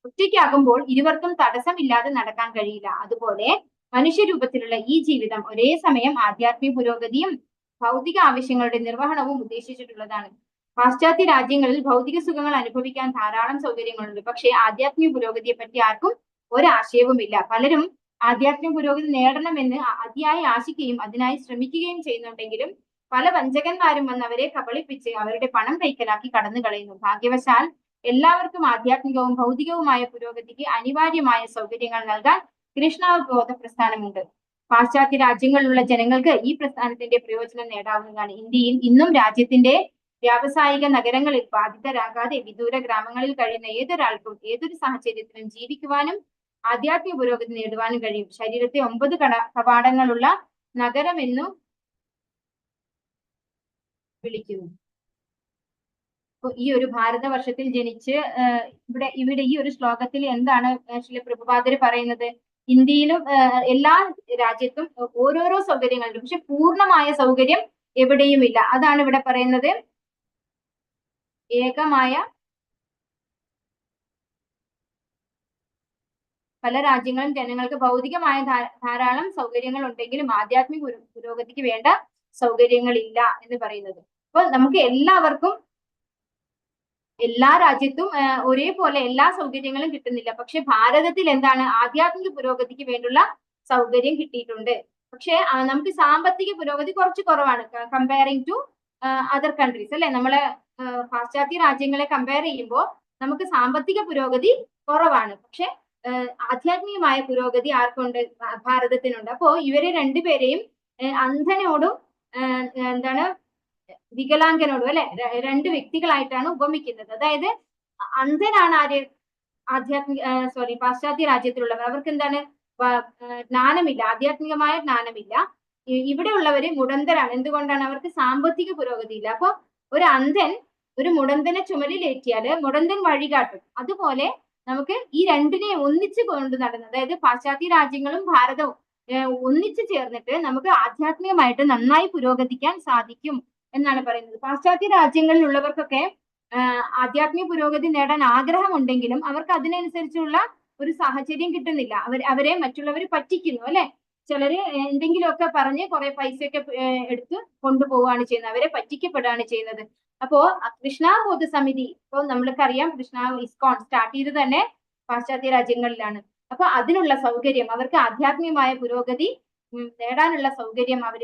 ഒറ്റയ്ക്കാകുമ്പോൾ ഇരുവർക്കും തടസ്സമില്ലാതെ നടക്കാൻ കഴിയില്ല. അതുപോലെ മനുഷ്യരൂപത്തിലുള്ള ഈ ജീവിതം ഒരേ സമയം ആധ്യാത്മിക പുരോഗതിയും ഭൗതിക ആവശ്യങ്ങളുടെ നിർവഹണവും ഉദ്ദേശിച്ചിട്ടുള്ളതാണ്. പാശ്ചാത്യ രാജ്യങ്ങളിൽ ഭൗതിക സുഖങ്ങൾ അനുഭവിക്കാൻ ധാരാളം സൗകര്യങ്ങളുണ്ട്. പക്ഷേ ആധ്യാത്മിക പുരോഗതിയെ പറ്റി ആർക്കും ഒരാശയവുമില്ല. പലരും ആധ്യാത്മിക പുരോഗതി നേടണമെന്ന് അതിയായി ആശിക്കുകയും അതിനായി ശ്രമിക്കുകയും ചെയ്യുന്നുണ്ടെങ്കിലും പല വഞ്ചകന്മാരും വന്ന് അവരെ കബളിപ്പിച്ച് അവരുടെ പണം കൈക്കലാക്കി കടന്നു കളയുന്നു. ഭാഗ്യവശാൽ എല്ലാവർക്കും ആധ്യാത്മികവും ഭൗതികവുമായ പുരോഗതിക്ക് അനിവാര്യമായ സൗകര്യങ്ങൾ നൽകാൻ കൃഷ്ണബോധ പ്രസ്ഥാനമുണ്ട്. പാശ്ചാത്യ രാജ്യങ്ങളിലുള്ള ജനങ്ങൾക്ക് ഈ പ്രസ്ഥാനത്തിന്റെ പ്രയോജനം നേടാവുന്നതാണ്. ഇന്ത്യയിൽ ഇന്നും രാജ്യത്തിന്റെ വ്യാവസായിക നഗരങ്ങളിൽ ബാധിതരാകാതെ വിദൂര ഗ്രാമങ്ങളിൽ കഴിയുന്ന ഏതൊരാൾക്കും ഏതൊരു സാഹചര്യത്തിലും ജീവിക്കുവാനും ആധ്യാത്മിക പുരോഗതി നേടുവാനും കഴിയും. ശരീരത്തെ 9 കവാടങ്ങളുള്ള നഗരമെന്നും വിളിക്കുന്നു. ഈ ഒരു ഭാരതവർഷത്തിൽ ജനിച്ച് ഇവിടെ ഈ ഒരു ശ്ലോകത്തിൽ എന്താണ് ശ്രീ പ്രഭുപാദര് പറയുന്നത്? ഇന്ത്യയിലും എല്ലാ രാജ്യത്തും ഓരോരോ സൗകര്യങ്ങളുണ്ട്, പക്ഷെ പൂർണ്ണമായ സൗകര്യം എവിടെയുമില്ല. അതാണ് ഇവിടെ പറയുന്നത്. ഏകമായ പല രാജ്യങ്ങളും ജനങ്ങൾക്ക് ഭൗതികമായ ധാരാളം സൗകര്യങ്ങൾ ഉണ്ടെങ്കിലും ആധ്യാത്മിക പുരോഗതിക്ക് വേണ്ട സൗകര്യങ്ങളില്ല എന്ന് പറയുന്നത്. അപ്പോൾ നമുക്ക് എല്ലാവർക്കും എല്ലാ രാജ്യത്തും ഒരേപോലെ എല്ലാ സൗകര്യങ്ങളും കിട്ടുന്നില്ല. പക്ഷെ ഭാരതത്തിൽ എന്താണ്, ആധ്യാത്മിക പുരോഗതിക്ക് വേണ്ടുള്ള സൗകര്യം കിട്ടിയിട്ടുണ്ട്. പക്ഷെ നമുക്ക് സാമ്പത്തിക പുരോഗതി കുറച്ച് കുറവാണ് കമ്പയറിംഗ് ടു അതർ കൺട്രീസ് അല്ലെ. നമ്മളെ പാശ്ചാത്യ രാജ്യങ്ങളെ കമ്പയർ ചെയ്യുമ്പോൾ നമുക്ക് സാമ്പത്തിക പുരോഗതി കുറവാണ്. പക്ഷെ ആധ്യാത്മികമായ പുരോഗതി ആർക്കുണ്ട്? ഭാരതത്തിനുണ്ട്. അപ്പോ ഇവരെ രണ്ടുപേരെയും അന്ധനോടും എന്താണ് വികലാംഗനോടും അല്ലെ, രണ്ട് വ്യക്തികളായിട്ടാണ് ഉപമിക്കുന്നത്. അതായത് അന്ധനാണ് പാശ്ചാത്യ രാജ്യത്തിലുള്ളവർ. അവർക്ക് എന്താണ്, ജ്ഞാനമില്ല, ആധ്യാത്മികമായ ജ്ഞാനമില്ല. ഇവിടെ ഉള്ളവര് മുടന്തരാണ്. എന്തുകൊണ്ടാണ്? അവർക്ക് സാമ്പത്തിക പുരോഗതി ഇല്ല. അപ്പൊ ഒരു അന്ധൻ ഒരു മുടന്തനെ ചുമലിലേറ്റിയാല് മുടന്തൻ വഴികാട്ടും. അതുപോലെ നമുക്ക് ഈ രണ്ടിനെ ഒന്നിച്ചു കൊണ്ട് നടന്ന്, അതായത് പാശ്ചാത്യ രാജ്യങ്ങളും ഭാരതവും ഒന്നിച്ചു ചേർന്നിട്ട് നമുക്ക് ആധ്യാത്മികമായിട്ട് നന്നായി പുരോഗതിക്കാൻ സാധിക്കും എന്നാണ് പറയുന്നത്. പാശ്ചാത്യ രാജ്യങ്ങളിലുള്ളവർക്കൊക്കെ ആധ്യാത്മിക പുരോഗതി നേടാൻ ആഗ്രഹമുണ്ടെങ്കിലും അവർക്ക് അതിനനുസരിച്ചുള്ള ഒരു സാഹചര്യം കിട്ടുന്നില്ല. അവരെ മറ്റുള്ളവർ പറ്റിക്കുന്നു അല്ലെ. ചിലര് എന്തെങ്കിലുമൊക്കെ പറഞ്ഞ് കുറെ പൈസയൊക്കെ എടുത്ത് കൊണ്ടുപോവുകയാണ് ചെയ്യുന്നത്, അവരെ പറ്റിക്കപ്പെടുകയാണ് ചെയ്യുന്നത്. അപ്പോ കൃഷ്ണബോധ സമിതി, ഇപ്പൊ നമ്മൾക്കറിയാം ഇസ്കോൺ സ്റ്റാർട്ട് ചെയ്ത് തന്നെ പാശ്ചാത്യ രാജ്യങ്ങളിലാണ്. അപ്പൊ അതിനുള്ള സൗകര്യം, അവർക്ക് ആധ്യാത്മികമായ പുരോഗതി നേടാനുള്ള സൗകര്യം അവർ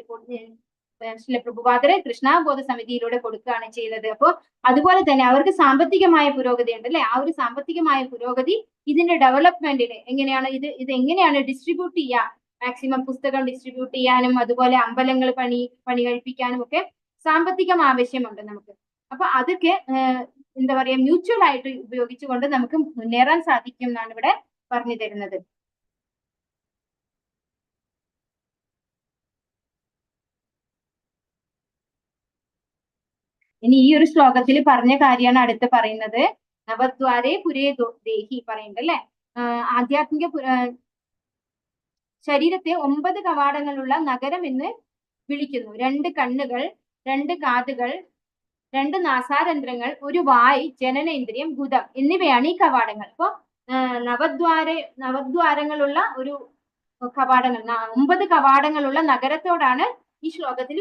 ശ്രീല പ്രഭുപാദര് കൃഷ്ണാബോധ സമിതിയിലൂടെ കൊടുക്കുകയാണ് ചെയ്യുന്നത്. അപ്പോൾ അതുപോലെ തന്നെ അവർക്ക് സാമ്പത്തികമായ പുരോഗതി ഉണ്ട് അല്ലെ. ആ ഒരു സാമ്പത്തികമായ പുരോഗതി ഇതിന്റെ ഡെവലപ്മെന്റിന് എങ്ങനെയാണ് ഇത് എങ്ങനെയാണ് ഡിസ്ട്രിബ്യൂട്ട് ചെയ്യുക, മാക്സിമം പുസ്തകം ഡിസ്ട്രിബ്യൂട്ട് ചെയ്യാനും അതുപോലെ അമ്പലങ്ങൾ പണി കഴിപ്പിക്കാനും ഒക്കെ സാമ്പത്തികം ആവശ്യമുണ്ട് നമുക്ക്. അപ്പൊ അതൊക്കെ എന്താ പറയാ മ്യൂച്വൽ ആയിട്ട് ഉപയോഗിച്ചുകൊണ്ട് നമുക്ക് മുന്നേറാൻ സാധിക്കും എന്നാണ് ഇവിടെ പറഞ്ഞു തരുന്നത്. ഇനി ഈ ഒരു ശ്ലോകത്തിൽ പറഞ്ഞ കാര്യമാണ് അടുത്ത് പറയുന്നത്. നവദ്വാരേ പുരേ ദേഹി പറയുന്നുണ്ട് അല്ലെ. ആധ്യാത്മിക ശരീരത്തെ 9 കവാടങ്ങളുള്ള നഗരം എന്ന് വിളിക്കുന്നു. 2 കണ്ണുകൾ, 2 കാതുകൾ, 2 നാസാരന്ധ്രങ്ങൾ, ഒരു വായ്, ജനനേന്ദ്രിയം, ഗുദം എന്നിവയാണ് ഈ കവാടങ്ങൾ. അപ്പൊ നവദ്വാരങ്ങളുള്ള ഒരു കവാടങ്ങൾ, 9 കവാടങ്ങളുള്ള നഗരത്തോടാണ് ഈ ശ്ലോകത്തിൽ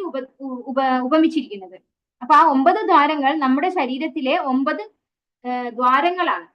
ഉപമിച്ചിരിക്കുന്നത്. അപ്പൊ ആ 9 ദ്വാരങ്ങൾ നമ്മുടെ ശരീരത്തിലെ 9 ദ്വാരങ്ങളാണ്.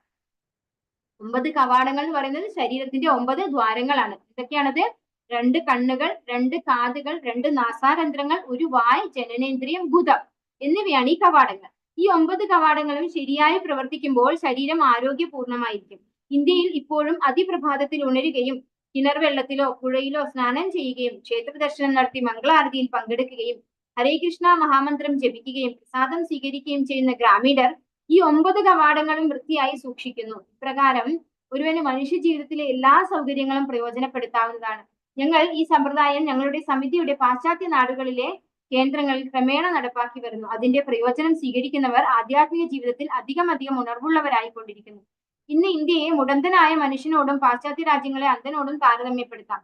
9 കവാടങ്ങൾ എന്ന് പറയുന്നത് ശരീരത്തിന്റെ 9 ദ്വാരങ്ങളാണ്. ഇതൊക്കെയാണത്: 2 കണ്ണുകൾ, 2 കാതുകൾ, 2 നാസാരന്ധ്രങ്ങൾ, ഒരു വായ്, ജനനേന്ദ്രിയം, ഗുദം എന്നിവയാണ് ഈ കവാടങ്ങൾ. ഈ 9 കവാടങ്ങളും ശരിയായി പ്രവർത്തിക്കുമ്പോൾ ശരീരം ആരോഗ്യപൂർണമായിരിക്കും. ഇന്ത്യയിൽ ഇപ്പോഴും അതിപ്രഭാതത്തിൽ ഉണരുകയും കിണർ വെള്ളത്തിലോ പുഴയിലോ സ്നാനം ചെയ്യുകയും ക്ഷേത്ര ദർശനം നടത്തി മംഗളാരതിയിൽ പങ്കെടുക്കുകയും ഹരേ കൃഷ്ണ മഹാമന്ത്രം ജപിക്കുകയും പ്രസാദം സ്വീകരിക്കുകയും ചെയ്യുന്ന ഗ്രാമീണർ ഈ 9 കവാടങ്ങളും വൃത്തിയായി സൂക്ഷിക്കുന്നു. ഇപ്രകാരം ഒരുവന് മനുഷ്യ ജീവിതത്തിലെ എല്ലാ സൗകര്യങ്ങളും പ്രയോജനപ്പെടുത്താവുന്നതാണ്. ഞങ്ങൾ ഈ സമ്പ്രദായം ഞങ്ങളുടെ സമിതിയുടെ പാശ്ചാത്യ നാടുകളിലെ കേന്ദ്രങ്ങളിൽ ക്രമേണ നടപ്പാക്കി വരുന്നു. അതിന്റെ പ്രയോജനം സ്വീകരിക്കുന്നവർ ആധ്യാത്മിക ജീവിതത്തിൽ അധികം ഉണർവുള്ളവരായിക്കൊണ്ടിരിക്കുന്നു. ഇന്ന് ഇന്ത്യയെ മുടന്തനായ മനുഷ്യനോടും പാശ്ചാത്യ രാജ്യങ്ങളെ അന്ധനോടും താരതമ്യപ്പെടുത്താം.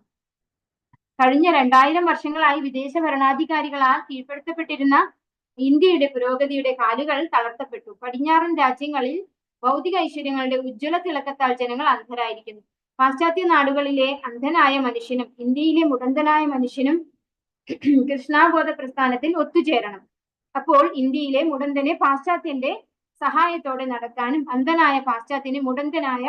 കഴിഞ്ഞ 2000 വർഷങ്ങളായി വിദേശ ഭരണാധികാരികളാൽ കീഴ്പ്പെടുത്തപ്പെട്ടിരുന്ന ഇന്ത്യയുടെ പുരോഗതിയുടെ കാലുകൾ തളർത്തപ്പെട്ടു. പടിഞ്ഞാറൻ രാജ്യങ്ങളിൽ ഭൗതിക ഐശ്വര്യങ്ങളുടെ ഉജ്ജ്വല തിളക്കത്താൽ ജനങ്ങൾ അന്ധരായിരിക്കുന്നു. പാശ്ചാത്യ നാടുകളിലെ അന്ധനായ മനുഷ്യനും ഇന്ത്യയിലെ മുടന്തനായ മനുഷ്യനും കൃഷ്ണാബോധ പ്രസ്ഥാനത്തിൽ ഒത്തുചേരണം. അപ്പോൾ ഇന്ത്യയിലെ മുടന്തനെ പാശ്ചാത്യന്റെ സഹായത്തോടെ നടക്കാനും അന്ധനായ പാശ്ചാത്യനെ മുടന്തനായ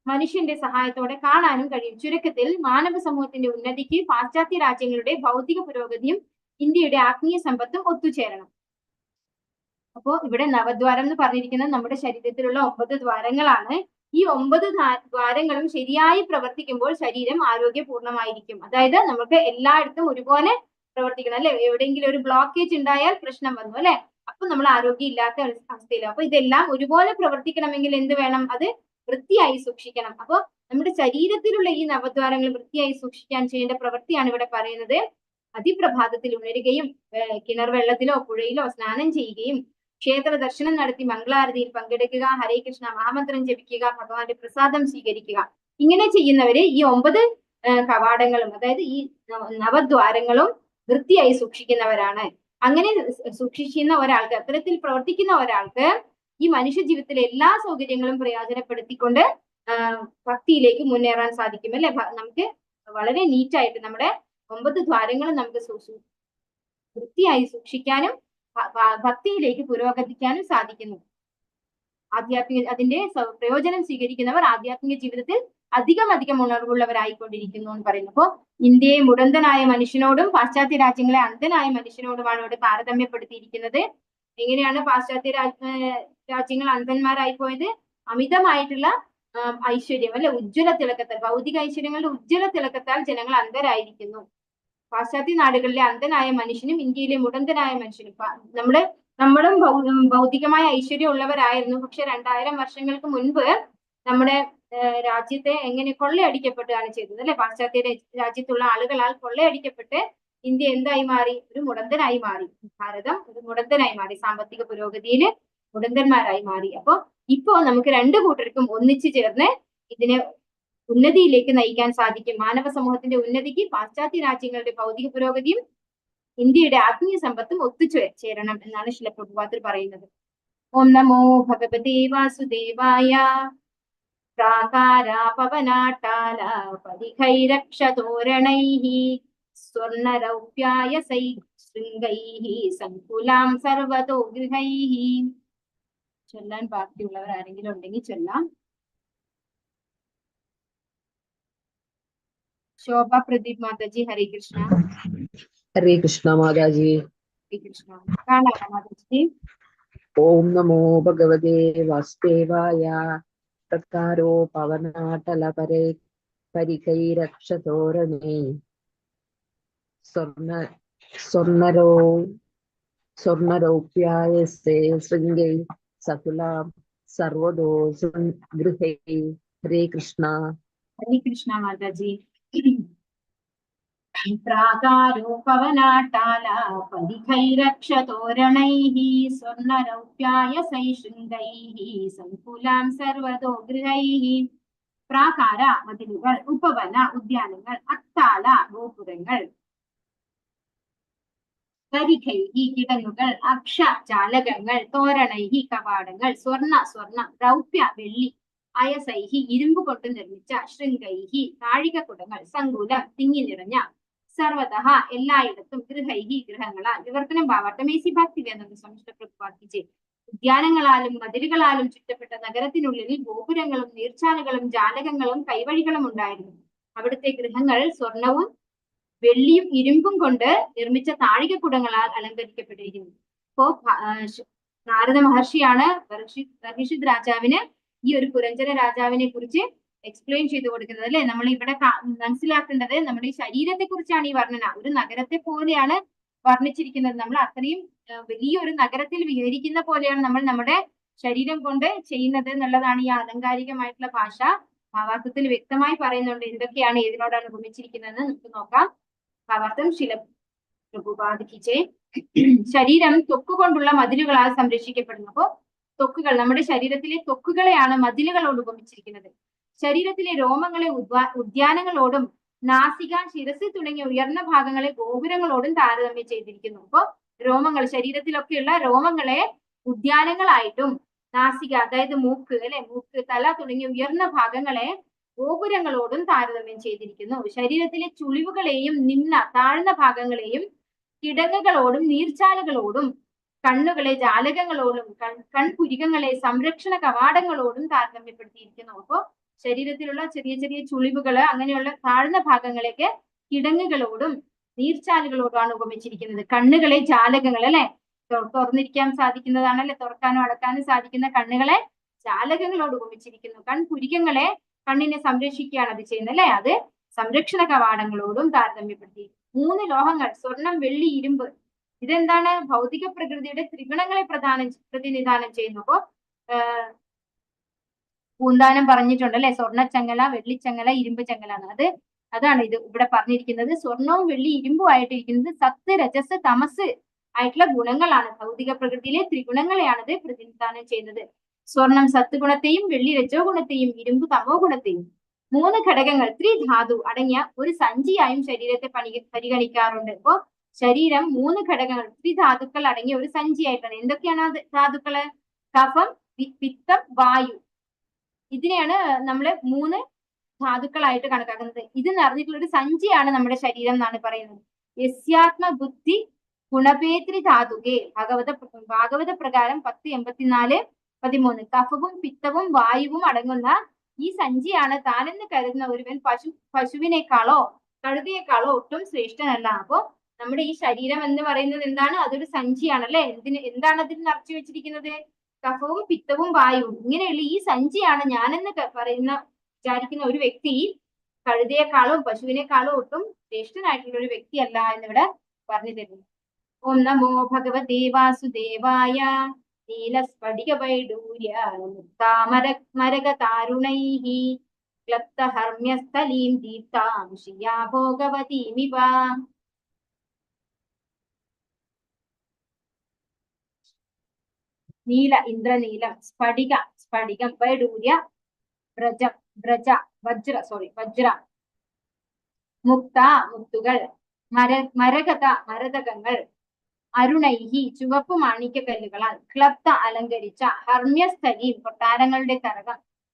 മനുഷ്യന്റെ സഹായത്തോടെ കാണാനും കഴിയും. ചുരുക്കത്തിൽ മാനവ സമൂഹത്തിന്റെ ഉന്നതിക്ക് പാശ്ചാത്യ രാജ്യങ്ങളുടെ ഭൗതിക പുരോഗതിയും ഇന്ത്യയുടെ ആത്മീയ സമ്പത്തും ഒത്തുചേരണം. അപ്പോ ഇവിടെ നവദ്വാരം എന്ന് പറഞ്ഞിരിക്കുന്നത് നമ്മുടെ ശരീരത്തിലുള്ള 9 ദ്വാരങ്ങളാണ്. ഈ 9 ദ്വാരങ്ങളും ശരിയായി പ്രവർത്തിക്കുമ്പോൾ ശരീരം ആരോഗ്യപൂർണമായിരിക്കും. അതായത് നമുക്ക് എല്ലായിടത്തും ഒരുപോലെ പ്രവർത്തിക്കണം അല്ലെ. എവിടെയെങ്കിലും ഒരു ബ്ലോക്കേജ് ഉണ്ടായാൽ പ്രശ്നം വന്നു അല്ലെ, അപ്പൊ നമ്മൾ ആരോഗ്യം ഇല്ലാത്ത അവസ്ഥയിലാണ്. അപ്പൊ ഇതെല്ലാം ഒരുപോലെ പ്രവർത്തിക്കണമെങ്കിൽ എന്ത് വേണം? അത് വൃത്തിയായി സൂക്ഷിക്കണം. അപ്പൊ നമ്മുടെ ശരീരത്തിലുള്ള ഈ നവദ്വാരങ്ങൾ വൃത്തിയായി സൂക്ഷിക്കാൻ ചെയ്യേണ്ട പ്രവൃത്തിയാണ് ഇവിടെ പറയുന്നത്. അതിപ്രഭാതത്തിൽ ഉണരുകയും കിണർ വെള്ളത്തിലോ പുഴയിലോ സ്നാനം ചെയ്യുകയും ക്ഷേത്ര ദർശനം നടത്തി മംഗളാരതിയിൽ പങ്കെടുക്കുക, ഹരേ കൃഷ്ണ മഹാമന്ത്രം ജപിക്കുക, ഭഗവാന്റെ പ്രസാദം സ്വീകരിക്കുക. ഇങ്ങനെ ചെയ്യുന്നവര് ഈ 9 കവാടങ്ങളും അതായത് ഈ നവദ്വാരങ്ങളും വൃത്തിയായി സൂക്ഷിക്കുന്നവരാണ്. അങ്ങനെ സൂക്ഷിക്കുന്ന ഒരാൾക്ക്, അത്തരത്തിൽ പ്രവർത്തിക്കുന്ന ഒരാൾക്ക് ഈ മനുഷ്യ ജീവിതത്തിലെ എല്ലാ സൗകര്യങ്ങളും പ്രയോജനപ്പെടുത്തിക്കൊണ്ട് ഭക്തിയിലേക്ക് മുന്നേറാൻ സാധിക്കും അല്ലെ. നമുക്ക് വളരെ നീറ്റായിട്ട് നമ്മുടെ 9 ദ്വാരങ്ങളും നമുക്ക് വൃത്തിയായി സൂക്ഷിക്കാനും ഭക്തിയിലേക്ക് പുരോഗതിക്കാനും സാധിക്കുന്നു. അതിന്റെ പ്രയോജനം സ്വീകരിക്കുന്നവർ ആധ്യാത്മിക ജീവിതത്തിൽ അധികം ഉണർവുള്ളവരായിക്കൊണ്ടിരിക്കുന്നു എന്ന് പറയുന്നു. അപ്പോ ഇന്ത്യയെ മുടന്തനായ മനുഷ്യനോടും പാശ്ചാത്യ രാജ്യങ്ങളെ അന്ധനായ മനുഷ്യനോടുമാണ് ഇവിടെ താരതമ്യപ്പെടുത്തിയിരിക്കുന്നത്. എങ്ങനെയാണ് പാശ്ചാത്യ രാജ്യങ്ങൾ അന്ധന്മാരായി പോയത്? അമിതമായിട്ടുള്ള ഐശ്വര്യം അല്ലെ, ഉജ്ജ്വല തിളക്കത്താൽ, ഭൗതിക ഐശ്വര്യങ്ങളുടെ ഉജ്ജ്വല തിളക്കത്താൽ ജനങ്ങൾ അന്ധരായിരിക്കുന്നു. പാശ്ചാത്യ നാടുകളിലെ അന്ധനായ മനുഷ്യനും ഇന്ത്യയിലെ മുടന്തനായ മനുഷ്യനും നമ്മളും ഭൗതികമായ ഐശ്വര്യം ഉള്ളവരായിരുന്നു. പക്ഷെ 2000 വർഷങ്ങൾക്ക് മുൻപ് നമ്മുടെ രാജ്യത്തെ എങ്ങനെ കൊള്ളയടിക്കപ്പെടുകയാണ് ചെയ്തത് അല്ലെ. പാശ്ചാത്യ രാജ്യത്തുള്ള ആളുകളാൽ കൊള്ളയടിക്കപ്പെട്ട് ഇന്ത്യ എന്തായി മാറി? ഒരു മുടന്തനായി മാറി. ഭാരതം ഒരു മുടന്തനായി മാറി, സാമ്പത്തിക പുരോഗതിയിൽ മുടന്തന്മാരായി മാറി. അപ്പൊ ഇപ്പോ നമുക്ക് 2 കൂട്ടർക്കും ഒന്നിച്ചു ചേർന്ന് ഇതിനെ ഉന്നതിയിലേക്ക് നയിക്കാൻ സാധിക്കും. മാനവ സമൂഹത്തിന്റെ ഉന്നതിക്ക് പാശ്ചാത്യ രാജ്യങ്ങളുടെ ഭൗതിക പുരോഗതിയും ഇന്ത്യയുടെ ആത്മീയ സമ്പത്തും ഒത്തുചേരണം എന്നാണ് ശ്രീല പ്രഭുപാദർ പറയുന്നത്. ഓം നമോ ഭഗവതേ വാസുദേവായ. പ്രാകാരാപവനാട്ടാല പരിഖൈരക്ഷതോരണൈഃ സ്വർണരൗപ്യായ ശൃംഗൈഃ സങ്കുലാം സർവതോ ഗൃഹൈഃ. ചൊല്ലാൻ ബാക്കിയുള്ളവർ ആരെങ്കിലും ഉണ്ടെങ്കിൽ ചൊല്ലാം. ശോഭ പ്രദീപ് മാതാജി, ഹരേ കൃഷ്ണ. हरे कृष्णा माता जी। കാണാമോ മാതാജി? ओम नमो भगवते वासुदेवाय। तत्कारो पवनाटल परे परिकैरक्षतोरणे स्वर्ण स्वर्णरो स्वर्णरौप्यायस्ते शृङ्गै सकुला सर्वदो गृहे। हरे कृष्णा। ഹരേ കൃഷ്ണ മാതാജി. പ്രാകാരോ പവനാട്ടാല പരിഖൈരക്ഷതോരണൈഃ സ്വർണരൗപ്യായ സൈശൃംഗൈഃ സങ്കുലാം സർവതോ ഗൃഹൈഃ. പ്രാകാര മതിലുകൾ, ഉപവന ഉദ്യാനങ്ങൾ, അത്താല ഗോപുരങ്ങൾ, പരിഖൈഹി കിടങ്ങുകൾ, അക്ഷ ജാലകങ്ങൾ, തോരണൈഹി കവാടങ്ങൾ, സ്വർണം രൗപ്യ വെള്ളി, അയസൈഹി ഇരുമ്പ് കൊണ്ട് നിർമ്മിച്ച, ശൃംഗൈഹി താഴികക്കുടങ്ങൾ, സങ്കുലം തിങ്ങി നിറഞ്ഞ, സർവതഃ എല്ലായിടത്തും, ഗൃഹൈഹി ഗൃഹങ്ങളാൽ. വിവർത്തനം ഭാവാർത്ഥം. ഏസി ഭക്തിവേദാന്ത സ്വാമി പ്രഭുപാദിജി. ഉദ്യാനങ്ങളാലും മതിലുകളാലും ചുറ്റപ്പെട്ട നഗരത്തിനുള്ളിൽ ഗോപുരങ്ങളും നീർച്ചാലുകളും ജാലകങ്ങളും കൈവഴികളും ഉണ്ടായിരുന്നു. അവിടുത്തെ ഗൃഹങ്ങൾ സ്വർണവും വെള്ളിയും ഇരുമ്പും കൊണ്ട് നിർമ്മിച്ച താഴികക്കുടങ്ങളാൽ അലങ്കരിക്കപ്പെട്ടിരിക്കുന്നു. അപ്പോ നാരദ മഹർഷിയാണ് പരീക്ഷിത് രാജാവിന് ഈ ഒരു പുരഞ്ജന രാജാവിനെ കുറിച്ച് എക്സ്പ്ലെയിൻ ചെയ്തു കൊടുക്കുന്നത് അല്ലെ. നമ്മൾ ഇവിടെ മനസ്സിലാക്കേണ്ടത് നമ്മുടെ ഈ ശരീരത്തെ കുറിച്ചാണ് ഈ വർണ്ണന. ഒരു നഗരത്തെ പോലെയാണ് വർണ്ണിച്ചിരിക്കുന്നത്. നമ്മൾ അത്രയും വലിയൊരു നഗരത്തിൽ വിഹരിക്കുന്ന പോലെയാണ് നമ്മൾ നമ്മുടെ ശരീരം കൊണ്ട് ചെയ്യുന്നത് എന്നുള്ളതാണ് ഈ ആലങ്കാരികമായിട്ടുള്ള ഭാഷ. ഭാവാർത്ഥത്തിൽ വ്യക്തമായി പറയുന്നുണ്ട് എന്തൊക്കെയാണ് ഏതിനോടാണ് ഉപമിച്ചിരിക്കുന്നത് നമുക്ക് നോക്കാം. ഭാവാർത്ഥം ശില പ്രഭുപാദിക്കിച്ചേ. ശരീരം തൊക്കുകൊണ്ടുള്ള മതിലുകളാൽ സംരക്ഷിക്കപ്പെടുന്നു. അപ്പോ ത്വക്കുകൾ, നമ്മുടെ ശരീരത്തിലെ ത്വക്കുകളെയാണ് മതിലുകളോട് ഉപമിച്ചിരിക്കുന്നത്. ശരീരത്തിലെ രോമങ്ങളെ ഉദ്യാനങ്ങളോടും നാസിക, ശിരസ് തുടങ്ങിയ ഉയർന്ന ഭാഗങ്ങളെ ഗോപുരങ്ങളോടും താരതമ്യം ചെയ്തിരിക്കുന്നു. അപ്പോ രോമങ്ങൾ, ശരീരത്തിലൊക്കെയുള്ള രോമങ്ങളെ ഉദ്യാനങ്ങളായിട്ടും നാസിക അതായത് മൂക്ക് അല്ലെ, മൂക്ക്, തല തുടങ്ങിയ ഉയർന്ന ഭാഗങ്ങളെ ഗോപുരങ്ങളോടും താരതമ്യം ചെയ്തിരിക്കുന്നു. ശരീരത്തിലെ ചുളിവുകളെയും താഴ്ന്ന ഭാഗങ്ങളെയും കിടങ്ങുകളോടും നീർച്ചാലുകളോടും കണ്ണുകളെ ജാലകങ്ങളോടും കൺപുരികങ്ങളെ സംരക്ഷണ കവാടങ്ങളോടും താരതമ്യപ്പെടുത്തിയിരിക്കുന്നു. അപ്പോ ശരീരത്തിലുള്ള ചെറിയ ചെറിയ ചുളിവുകള് അങ്ങനെയുള്ള താഴ്ന്ന ഭാഗങ്ങളെയൊക്കെ കിടങ്ങുകളോടും നീർച്ചാലുകളോടുമാണ് ഉപമിച്ചിരിക്കുന്നത്. കണ്ണുകളെ ജാലകങ്ങൾ അല്ലെ, തുറന്നിരിക്കാൻ സാധിക്കുന്നതാണല്ലേ, തുറക്കാനും അടക്കാനും സാധിക്കുന്ന കണ്ണുകളെ ജാലകങ്ങളോട് ഉപമിച്ചിരിക്കുന്നു. കൺപുരികങ്ങളെ, കണ്ണിനെ സംരക്ഷിക്കുകയാണ് അത് ചെയ്യുന്നത് അല്ലെ, അത് സംരക്ഷണ കവാടങ്ങളോടും താരതമ്യപ്പെടുത്തി. 3 ലോഹങ്ങൾ, സ്വർണം, വെള്ളി, ഇരുമ്പ്. ഇതെന്താണ്? ഭൗതിക പ്രകൃതിയുടെ ത്രിഗുണങ്ങളെ പ്രതിനിധാനം ചെയ്യുന്നു. അപ്പോ പൂന്താനം പറഞ്ഞിട്ടുണ്ട് അല്ലെ, സ്വർണ്ണച്ചങ്ങല, വെള്ളിച്ചങ്ങല, ഇരുമ്പ് ചങ്ങല. അതാണ് ഇത് ഇവിടെ പറഞ്ഞിരിക്കുന്നത്. സ്വർണവും വെള്ളി ഇരുമ്പും ആയിട്ടിരിക്കുന്നത് സത്ത്, രജസ്, തമസ് ആയിട്ടുള്ള ഗുണങ്ങളാണ്. ഭൗതിക പ്രകൃതിയിലെ ത്രിഗുണങ്ങളെയാണ് ഇത് പ്രതിനിധാനം ചെയ്യുന്നത്. സ്വർണം സത്ത് ഗുണത്തെയും വെള്ളി രജോ ഗുണത്തെയും ഇരുമ്പ് തമോ ഗുണത്തെയും. 3 ഘടകങ്ങൾ ത്രിധാതു അടങ്ങിയ ഒരു സഞ്ചിയായും ശരീരത്തെ പരിഗണിക്കാറുണ്ട്. അപ്പോ ശരീരം 3 ഘടകങ്ങൾ ത്രിധാതുക്കൾ അടങ്ങിയ ഒരു സഞ്ചിയായിട്ടാണ്. എന്തൊക്കെയാണ് ധാതുക്കള്? കഫം, പിത്തം, വായു. ഇതിനെയാണ് നമ്മൾ 3 ധാതുക്കളായിട്ട് കണക്കാക്കുന്നത്. ഇത് നിറഞ്ഞിട്ടുള്ള ഒരു സഞ്ചിയാണ് നമ്മുടെ ശരീരം എന്നാണ് പറയുന്നത്. യസ്യാത്മ ബുദ്ധി ഗുണപേത്രി ധാതുകെ. ഭാഗവത പ്രകാരം 10:84-13. കഫവും പിത്തവും വായുവും അടങ്ങുന്ന ഈ സഞ്ചിയാണ് താനെന്ന് കരുതുന്ന ഒരുവൻ പശുവിനേക്കാളോ കഴുതയേക്കാളോ ഒട്ടും ശ്രേഷ്ഠനല്ല. അപ്പോ നമ്മുടെ ഈ ശരീരം എന്ന് പറയുന്നത് എന്താണ്? അതൊരു സഞ്ചിയാണ് അല്ലെ. എന്താണ് അതിൽ നിറച്ചു വെച്ചിരിക്കുന്നത്? കഫവും പിത്തവും വായുവും. ഇങ്ങനെയുള്ള ഈ സഞ്ചിയാണ് ഞാനെന്ന് വിചാരിക്കുന്ന ഒരു വ്യക്തി കഴുതയെക്കാളോ പശുവിനേക്കാളോ ഒട്ടും ശ്രേഷ്ഠനായിട്ടുള്ള ഒരു വ്യക്തിയല്ല എന്നിവിടെ പറഞ്ഞു തരുന്നു. ഓം നമോ ഭഗവതേ വാസുദേവായ. നീലസ്ഫടികവൈഡൂര്യ മുക്താമരകതാരുണൈഃ ക്ലപ്തഹർമ്മ്യസ്ഥലീം ദീപ്താം ശ്രിയാ ഭോഗവതീമിവ. നീല ഇന്ദ്രനീലം, സ്ഫടികം, വൈഡൂര്യ വജ്ര, മുക്ത മുത്തുകൾ, മരകത മരതകങ്ങൾ, അരുണൈഹി ചുവപ്പ് മാണിക്യക്കല്ലുകളാൽ, ക്ലപ്ത അലങ്കരിച്ച, ഹർമ്മ്യസ്ഥലീം കൊട്ടാരങ്ങളുടെ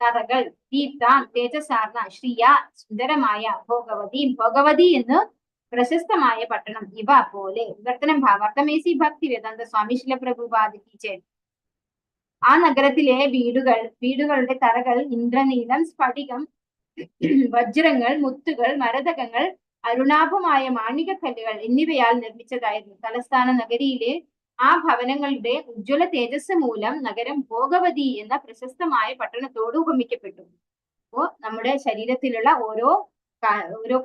തറകൾ, ദീപ്താം തേജസാർന്ന, ശ്രീയ സുന്ദരമായ, ഭോഗവതി എന്ന് പ്രശസ്തമായ പട്ടണം. ഇവ പോലെ. വിവർത്തനം ഭാവാർത്ഥം. ഏസി ഭക്തിവേദാന്ത സ്വാമി ശില പ്രഭുപാദിക്ക്. ആ നഗരത്തിലെ വീടുകളുടെ തറകൾ ഇന്ദ്രനീലം, സ്ഫടികം, വജ്രങ്ങൾ, മുത്തുകൾ, മരതകങ്ങൾ, അരുണാഭമായ മാണികക്കല്ലുകൾ എന്നിവയാൽ നിർമ്മിച്ചതായിരുന്നു. തലസ്ഥാന നഗരിയിലെ ആ ഭവനങ്ങളുടെ ഉജ്ജ്വല തേജസ് മൂലം നഗരം ഭോഗവതി എന്ന പ്രശസ്തമായ പട്ടണത്തോട് ഉപമിക്കപ്പെട്ടു. അപ്പോ നമ്മുടെ ശരീരത്തിലുള്ള ഓരോ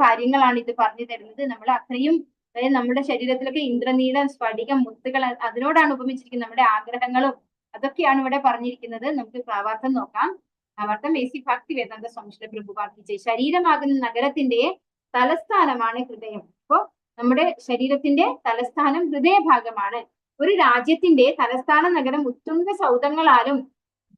കാര്യങ്ങളാണ് ഇത് പറഞ്ഞു തരുന്നത്. നമ്മൾ അത്രയും, അതായത് നമ്മുടെ ശരീരത്തിലൊക്കെ ഇന്ദ്രനീലം, സ്ഫടികം, മുത്തുകൾ, അതിനോടാണ് ഉപമിച്ചിരിക്കുന്നത്. നമ്മുടെ ആഗ്രഹങ്ങളും അതൊക്കെയാണ് ഇവിടെ പറഞ്ഞിരിക്കുന്നത്. നമുക്ക് ഭാവാർത്ഥം നോക്കാം. ഭാവാർത്ഥം എസി ഭക്തി വേദാന്ത സ്വാമി പ്രഭുപാർത്തിച്ച്. ശരീരമാകുന്ന നഗരത്തിന്റെ തലസ്ഥാനമാണ് ഹൃദയം. അപ്പോ നമ്മുടെ ശരീരത്തിന്റെ തലസ്ഥാനം ഹൃദയഭാഗമാണ്. ഒരു രാജ്യത്തിന്റെ തലസ്ഥാന നഗരം ഉത്തുംഗ സൗധങ്ങളാലും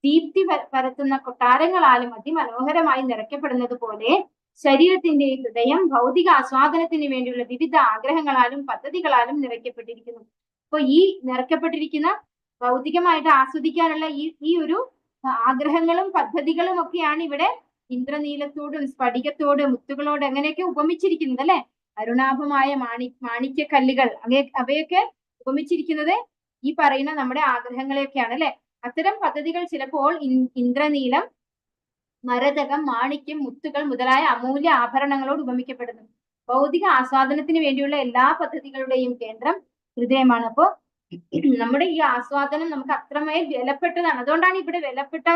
ദീപ്തി പരത്തുന്ന കൊട്ടാരങ്ങളാലും അതിമനോഹരമായി നിറയ്ക്കപ്പെടുന്നത് പോലെ ശരീരത്തിന്റെ ഹൃദയം ഭൗതിക ആസ്വാദനത്തിന് വേണ്ടിയുള്ള വിവിധ ആഗ്രഹങ്ങളാലും പദ്ധതികളാലും നിറയ്ക്കപ്പെട്ടിരിക്കുന്നു. അപ്പൊ ഈ നിറയ്ക്കപ്പെട്ടിരിക്കുന്ന ഭൗതികമായിട്ട് ആസ്വദിക്കാനുള്ള ഈ ഒരു ആഗ്രഹങ്ങളും പദ്ധതികളും ഒക്കെയാണ് ഇവിടെ ഇന്ദ്രനീലത്തോടും സ്ഫടികത്തോടും മുത്തുകളോട് എങ്ങനെയൊക്കെ ഉപമിച്ചിരിക്കുന്നത് അല്ലെ. അരുണാഭമായ മാണിക്യക്കല്ലുകൾ അവയൊക്കെ ഉപമിച്ചിരിക്കുന്നത് ഈ പറയുന്ന നമ്മുടെ ആഗ്രഹങ്ങളെയൊക്കെയാണ് അല്ലെ. അത്തരം പദ്ധതികൾ ചിലപ്പോൾ ഇന്ദ്രനീലം, മരതകം, മാണിക്യം, മുത്തുകൾ മുതലായ അമൂല്യ ആഭരണങ്ങളോട് ഉപമിക്കപ്പെടുന്നു. ഭൗതിക ആസ്വാദനത്തിന് വേണ്ടിയുള്ള എല്ലാ പദ്ധതികളുടെയും കേന്ദ്രം ഹൃദയമാണ്. അപ്പോ നമ്മുടെ ഈ ആസ്വാദനം നമുക്ക് അത്രമേൽ വിലപ്പെട്ടതാണ്. അതുകൊണ്ടാണ് ഇവിടെ വിലപ്പെട്ട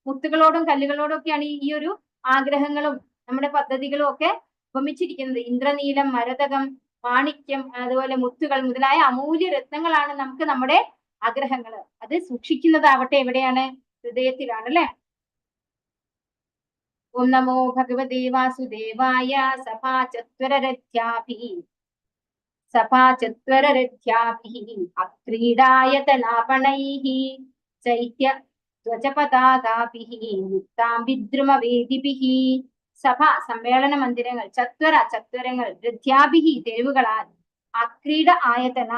മുത്തുകളോടും കല്ലുകളോടും ഒക്കെയാണ് ഈ ഒരു ആഗ്രഹങ്ങളും നമ്മുടെ പദ്ധതികളും ഒക്കെ ഉപമിച്ചിരിക്കുന്നത്. ഇന്ദ്രനീലം, മരതകം, മാണിക്യം, അതുപോലെ മുത്തുകൾ മുതലായ അമൂല്യ രത്നങ്ങളാണ് നമുക്ക് നമ്മുടെ ആഗ്രഹങ്ങൾ. അത് സൂക്ഷിക്കുന്നതാവട്ടെ എവിടെയാണ്? ഹൃദയത്തിലാണ് അല്ലെ. ഓം നമോ ഭഗവതേ വാസുദേവായ. സഭാചത്വരരഥ്യാഭിः അക്രീഡായതനാപണൈः ചൈത്യ ധ്വജപതാകാഭിः യുക്താം വിദ്രുമവേദിഭിः. സഭ സമ്മേളന മന്ദിരങ്ങൾ, ചത്വരങ്ങൾ, രഥ്യാഭിഹി തെരുവുകളാൽ, അക്രീഡ ആയതന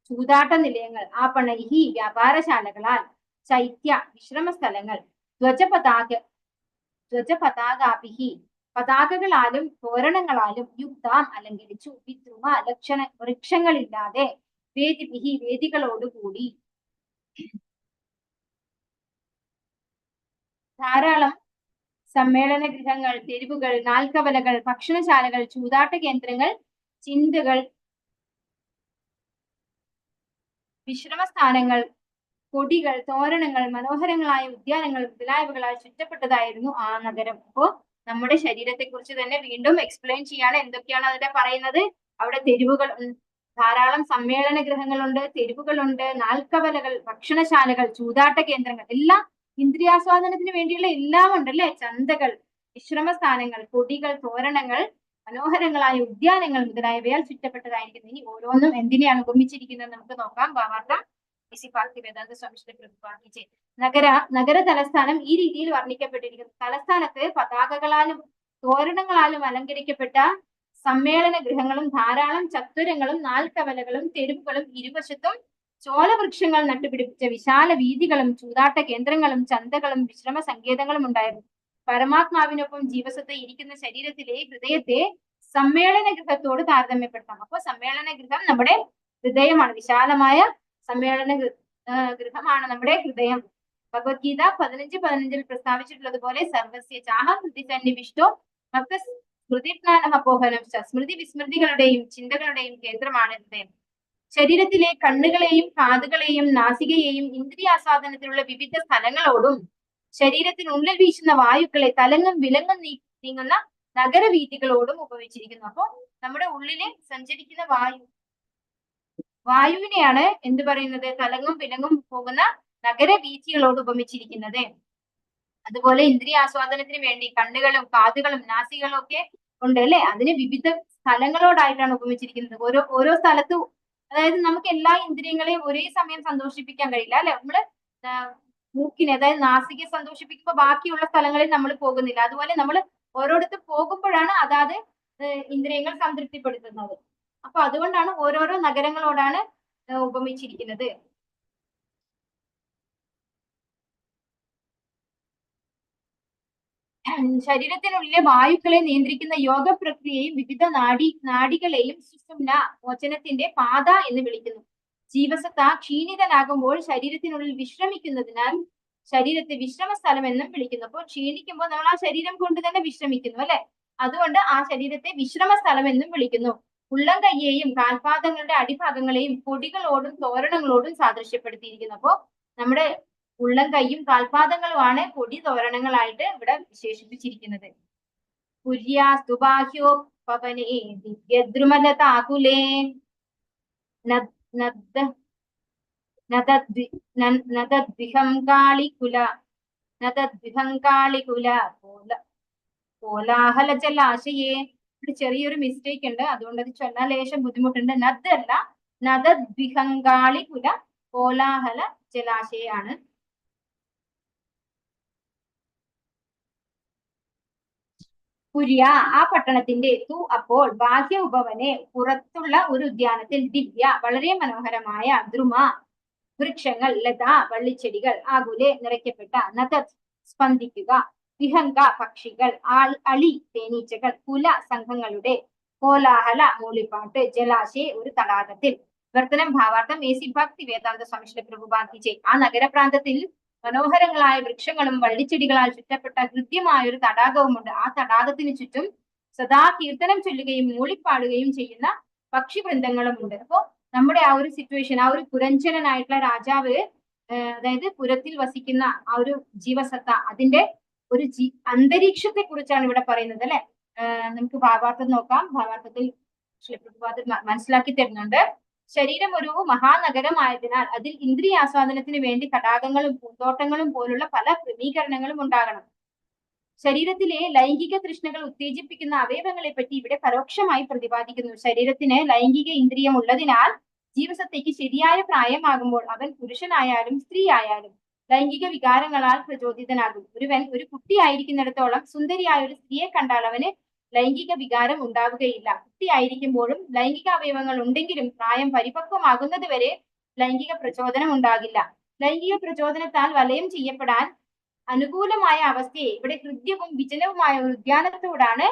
ചൂതാട്ട നിലയങ്ങൾ, ആപണൈഹി വ്യാപാരശാലകളാൽ, ചൈത്യ വിശ്രമ സ്ഥലങ്ങൾ, ധ്വജപതാകാഭിഹി പതാകകളാലും തോരണങ്ങളാലും, യുക്താം അലങ്കരിച്ചു, വിദ്രുമ വൃക്ഷങ്ങളില്ലാതെ, വേദിഭിഹി വേദികളോടുകൂടി. ധാരാളം സമ്മേളന ഗൃഹങ്ങൾ, തെരുവുകൾ, നാൽക്കവലകൾ, ഭക്ഷണശാലകൾ, ചൂതാട്ട കേന്ദ്രങ്ങൾ, ചിന്തകൾ, വിശ്രമസ്ഥാനങ്ങൾ, കൊടികൾ, തോരണങ്ങൾ, മനോഹരങ്ങളായ ഉദ്യാനങ്ങൾ മുതലായവകളാൽ ചുറ്റപ്പെട്ടതായിരുന്നു ആ നഗരം. അപ്പോ നമ്മുടെ ശരീരത്തെ കുറിച്ച് തന്നെ വീണ്ടും എക്സ്പ്ലെയിൻ ചെയ്യാണ്. എന്തൊക്കെയാണ് അതിന്റെ പറയുന്നത്? അവിടെ തെരുവുകൾ, ധാരാളം സമ്മേളന ഗൃഹങ്ങളുണ്ട്, തെരുവുകളുണ്ട്, നാൽക്കവലകൾ, ഭക്ഷണശാലകൾ, ചൂതാട്ട കേന്ദ്രങ്ങൾ, എല്ലാം ഇന്ദ്രിയാസ്വാദനത്തിന് വേണ്ടിയുള്ള എല്ലാം ഉണ്ടല്ലേ. ചന്തകൾ, വിശ്രമസ്ഥാനങ്ങൾ, കൊടികൾ, തോരണങ്ങൾ, മനോഹരങ്ങളായ ഉദ്യാനങ്ങൾ മുതലായവയാൽ ചുറ്റപ്പെട്ടതായിരിക്കുന്നു. ഇനി ഓരോന്നും എന്തിനെയാണ് ഉപമിച്ചിരിക്കുന്നത് നമുക്ക് നോക്കാം. ഭാവാർത്ഥം വേദാന്ത സ്വാമി നഗര തലസ്ഥാനം ഈ രീതിയിൽ വർണ്ണിക്കപ്പെട്ടിരിക്കുന്നു. തലസ്ഥാനത്ത് പതാകകളാലും തോരണങ്ങളാലും അലങ്കരിക്കപ്പെട്ട സമ്മേളന ഗൃഹങ്ങളും ധാരാളം ചത്വരങ്ങളും നാൽക്കവലകളും തെരുവുകളും ഇരുവശത്തും ചോലവൃക്ഷങ്ങൾ നട്ടുപിടിപ്പിച്ച വിശാല വീഥികളും ചൂതാട്ട കേന്ദ്രങ്ങളും ചന്തകളും വിശ്രമ സങ്കേതങ്ങളും ഉണ്ടായിരുന്നു. പരമാത്മാവിനൊപ്പം ജീവസത്തെ ഇരിക്കുന്ന ശരീരത്തിലെ ഹൃദയത്തെ സമ്മേളന ഗൃഹത്തോട് താരതമ്യപ്പെടുത്താം. അപ്പൊ സമ്മേളന ഗൃഹം നമ്മുടെ ഹൃദയമാണ്. വിശാലമായ സമ്മേളന ഗൃഹമാണ് നമ്മുടെ ഹൃദയം. ഭഗവത്ഗീത 15:15 പ്രസ്താവിച്ചിട്ടുള്ളത് പോലെ സർവസ്യ ചാഹ ഹൃദി സന്നിവിഷ്ടോ സ്മൃതിജ്ഞാനമപോഹനം, സ്മൃതി വിസ്മൃതികളുടെയും ചിന്തകളുടെയും കേന്ദ്രമാണ് ഹൃദയം. ശരീരത്തിലെ കണ്ണുകളെയും കാതുകളെയും നാസികയെയും ഇന്ദ്രിയാസ്വാദനത്തിലുള്ള വിവിധ സ്ഥലങ്ങളോടും ശരീരത്തിനുള്ളിൽ വീശുന്ന വായുക്കളെ തലങ്ങും വിലങ്ങും നീങ്ങുന്ന നഗരവീഥികളോടും ഉപമിച്ചിരിക്കുന്നു. അപ്പോ നമ്മുടെ ഉള്ളില് സഞ്ചരിക്കുന്ന വായുവിനെയാണ് എന്ത് പറയുന്നത്? തലങ്ങും വിലങ്ങും പോകുന്ന നഗരവീഥികളോട് ഉപമിച്ചിരിക്കുന്നത്. അതുപോലെ ഇന്ദ്രിയാസ്വാദനത്തിന് വേണ്ടി കണ്ണുകളും കാതുകളും നാസികളും ഒക്കെ ഉണ്ട് അല്ലെ. അതിന് വിവിധ സ്ഥലങ്ങളോടായിട്ടാണ് ഉപമിച്ചിരിക്കുന്നത്. ഓരോ സ്ഥലത്തും, അതായത് നമുക്ക് എല്ലാ ഇന്ദ്രിയങ്ങളെയും ഒരേ സമയം സന്തോഷിപ്പിക്കാൻ കഴിയില്ല അല്ലെ. നമ്മള് മൂക്കിനെ, അതായത് നാസികയെ സന്തോഷിപ്പിക്കുമ്പോൾ ബാക്കിയുള്ള സ്ഥലങ്ങളിൽ നമ്മൾ പോകുന്നില്ല. അതുപോലെ നമ്മൾ ഓരോടത്ത് പോകുമ്പോഴാണ് അതാത് ഇന്ദ്രിയങ്ങൾ സംതൃപ്തിപ്പെടുത്തുന്നത്. അപ്പൊ അതുകൊണ്ടാണ് ഓരോരോ നഗരങ്ങളോടാണ് ഉപമിച്ചിരിക്കുന്നത്. ശരീരത്തിനുള്ളിലെ വായുക്കളെ നിയന്ത്രിക്കുന്ന യോഗ പ്രക്രിയയും വിവിധ നാഡികളെയും സുഷുമ്ന മോചനത്തിന്റെ പാത എന്ന് വിളിക്കുന്നു. ജീവസത്ത ക്ഷീണിതനാകുമ്പോൾ ശരീരത്തിനുള്ളിൽ വിശ്രമിക്കുന്നതിനാൽ ശരീരത്തെ വിശ്രമ സ്ഥലം എന്നും വിളിക്കുന്നു. അപ്പോൾ ക്ഷീണിക്കുമ്പോൾ നമ്മൾ ആ ശരീരം കൊണ്ട് തന്നെ വിശ്രമിക്കുന്നു അല്ലെ. അതുകൊണ്ട് ആ ശരീരത്തെ വിശ്രമ സ്ഥലം എന്നും വിളിക്കുന്നു. ഉള്ളം കയ്യെയും കാൽപാദങ്ങളുടെ അടിഭാഗങ്ങളെയും കൊടികളോടും തോരണങ്ങളോടും സാദൃശ്യപ്പെടുത്തിയിരിക്കുന്നു. അപ്പോ നമ്മുടെ ഉള്ളം കൈയും കാൽപാദങ്ങളുമാണ് കൊടി തോരണങ്ങളായിട്ട് ഇവിടെ വിശേഷിപ്പിച്ചിരിക്കുന്നത്. പുര്യാസ്തുബാഹ്യോ പവനേ ദിവ്യദ്രുമലതാകുലേ നദദ്വിഹങ്കാളികുല കോലാഹല ജലാശയേ. ഇവിടെ ചെറിയൊരു മിസ്റ്റേക്ക് ഉണ്ട്, അതുകൊണ്ട് അത് ചൊല്ലാൻ ലേശം ബുദ്ധിമുട്ടുണ്ട്. നദ് അല്ല, നദദ്വിഹങ്കാളികുല കോലാഹല ജലാശയാണ്. പുര്യ ആ പട്ടണത്തിന്റെ തു അപ്പോൾ ബാഹ്യ ഉപവനെ പുറത്തുള്ള ഒരു ഉദ്യാനത്തിൽ ദിവ്യ വളരെ മനോഹരമായ ദ്രുമ വൃക്ഷങ്ങൾ, ലത വള്ളിച്ചെടികൾ, ആകുലെ നിറയ്ക്കപ്പെട്ട, നദത് സ്പന്ദിക്കുക, വിഹങ്ക പക്ഷികൾ, അളി തേനീച്ചകൾ, കുല സംഘങ്ങളുടെ, കോലാഹല മൂളിപ്പാട്ട്, ജലാശയ ഒരു തടാകത്തിൽ. വർത്തനം ഭാവാർത്ഥം എസി ഭക്തി വേദാന്ത സ്വാമി പ്രഭുപാദിജെ. ആ നഗരപ്രാന്തത്തിൽ മനോഹരങ്ങളായ വൃക്ഷങ്ങളും വള്ളിച്ചെടികളാൽ ചുറ്റപ്പെട്ട ഹൃദ്യമായ ഒരു തടാകവുമുണ്ട്. ആ തടാകത്തിന് ചുറ്റും സദാ കീർത്തനം ചൊല്ലുകയും മൂളിപ്പാടുകയും ചെയ്യുന്ന പക്ഷിവൃന്ദങ്ങളുമുണ്ട്. അപ്പോ നമ്മുടെ ആ ഒരു സിറ്റുവേഷൻ, ആ ഒരു പുരഞ്ജനനായിട്ടുള്ള രാജാവ്, അതായത് പുരത്തിൽ വസിക്കുന്ന ആ ഒരു ജീവസത്ത, അതിന്റെ ഒരു അന്തരീക്ഷത്തെ കുറിച്ചാണ് ഇവിടെ പറയുന്നത് അല്ലെ. നമുക്ക് ഭാവാർത്ഥം നോക്കാം. ഭാവാർത്ഥത്തിൽ മനസ്സിലാക്കി തരുന്നുണ്ട്. ശരീരം ഒരു മഹാനഗരമായതിനാൽ അതിൽ ഇന്ദ്രിയാസ്വാദനത്തിന് വേണ്ടി തടാകങ്ങളും പൂന്തോട്ടങ്ങളും പോലുള്ള പല ക്രമീകരണങ്ങളും ഉണ്ടാകണം. ശരീരത്തിലെ ലൈംഗിക തൃഷ്ണകൾ ഉത്തേജിപ്പിക്കുന്ന അവയവങ്ങളെ പറ്റി ഇവിടെ പരോക്ഷമായി പ്രതിപാദിക്കുന്നു. ശരീരത്തിന് ലൈംഗിക ഇന്ദ്രിയം ഉള്ളതിനാൽ ജീവസത്തയ്ക്ക് ശരിയായ പ്രായമാകുമ്പോൾ അവൻ പുരുഷനായാലും സ്ത്രീ ആയാലും ലൈംഗിക വികാരങ്ങളാൽ പ്രചോദിതനാകും. ഒരുവൻ ഒരു കുട്ടിയായിരിക്കുന്നിടത്തോളം സുന്ദരിയായ ഒരു സ്ത്രീയെ കണ്ടാൽ അവന് ലൈംഗിക വികാരം ഉണ്ടാവുകയില്ല. കുട്ടിയായിരിക്കുമ്പോഴും ലൈംഗിക അവയവങ്ങൾ ഉണ്ടെങ്കിലും പ്രായം പരിപക്വമാകുന്നത് വരെ ലൈംഗിക പ്രചോദനം ഉണ്ടാകില്ല. ലൈംഗിക പ്രചോദനത്താൽ വലയം ചെയ്യപ്പെടാൻ അനുകൂലമായ അവസ്ഥയെ ഇവിടെ ഹൃദ്യവും വിജനവുമായ ഒരു ഉദ്യാനത്തോടാണ്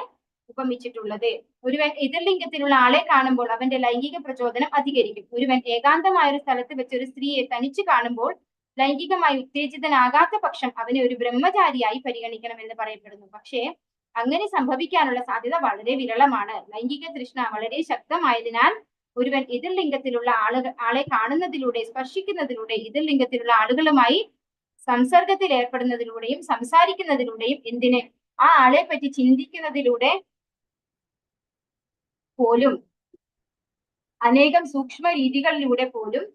ഉപമിച്ചിട്ടുള്ളത്. ഒരുവൻ എതിർലിംഗത്തിലുള്ള ആളെ കാണുമ്പോൾ അവന്റെ ലൈംഗിക പ്രചോദനം അധികരിക്കും. ഒരുവൻ ഏകാന്തമായ ഒരു സ്ഥലത്ത് വെച്ച് ഒരു സ്ത്രീയെ തനിച്ച് കാണുമ്പോൾ ലൈംഗികമായി ഉത്തേജിതനാകാത്ത പക്ഷം അവനെ ഒരു ബ്രഹ്മചാരിയായി പരിഗണിക്കണം എന്ന് പറയപ്പെടുന്നു. പക്ഷേ അങ്ങനെ സംഭവിക്കാനുള്ള സാധ്യത വളരെ വിരളമാണ്. ലൈംഗിക തൃഷ്ണ വളരെ ശക്തമായതിനാൽ ഒരുവൻ എതിർലിംഗത്തിലുള്ള ആളെ കാണുന്നതിലൂടെ, സ്പർശിക്കുന്നതിലൂടെ, എതിർലിംഗത്തിലുള്ള ആളുകളുമായി സംസർഗത്തിൽ ഏർപ്പെടുന്നതിലൂടെയും സംസാരിക്കുന്നതിലൂടെയും എന്തിന് ആ ആളെ പറ്റി ചിന്തിക്കുന്നതിലൂടെ പോലും അനേകം സൂക്ഷ്മ രീതികളിലൂടെ പോലും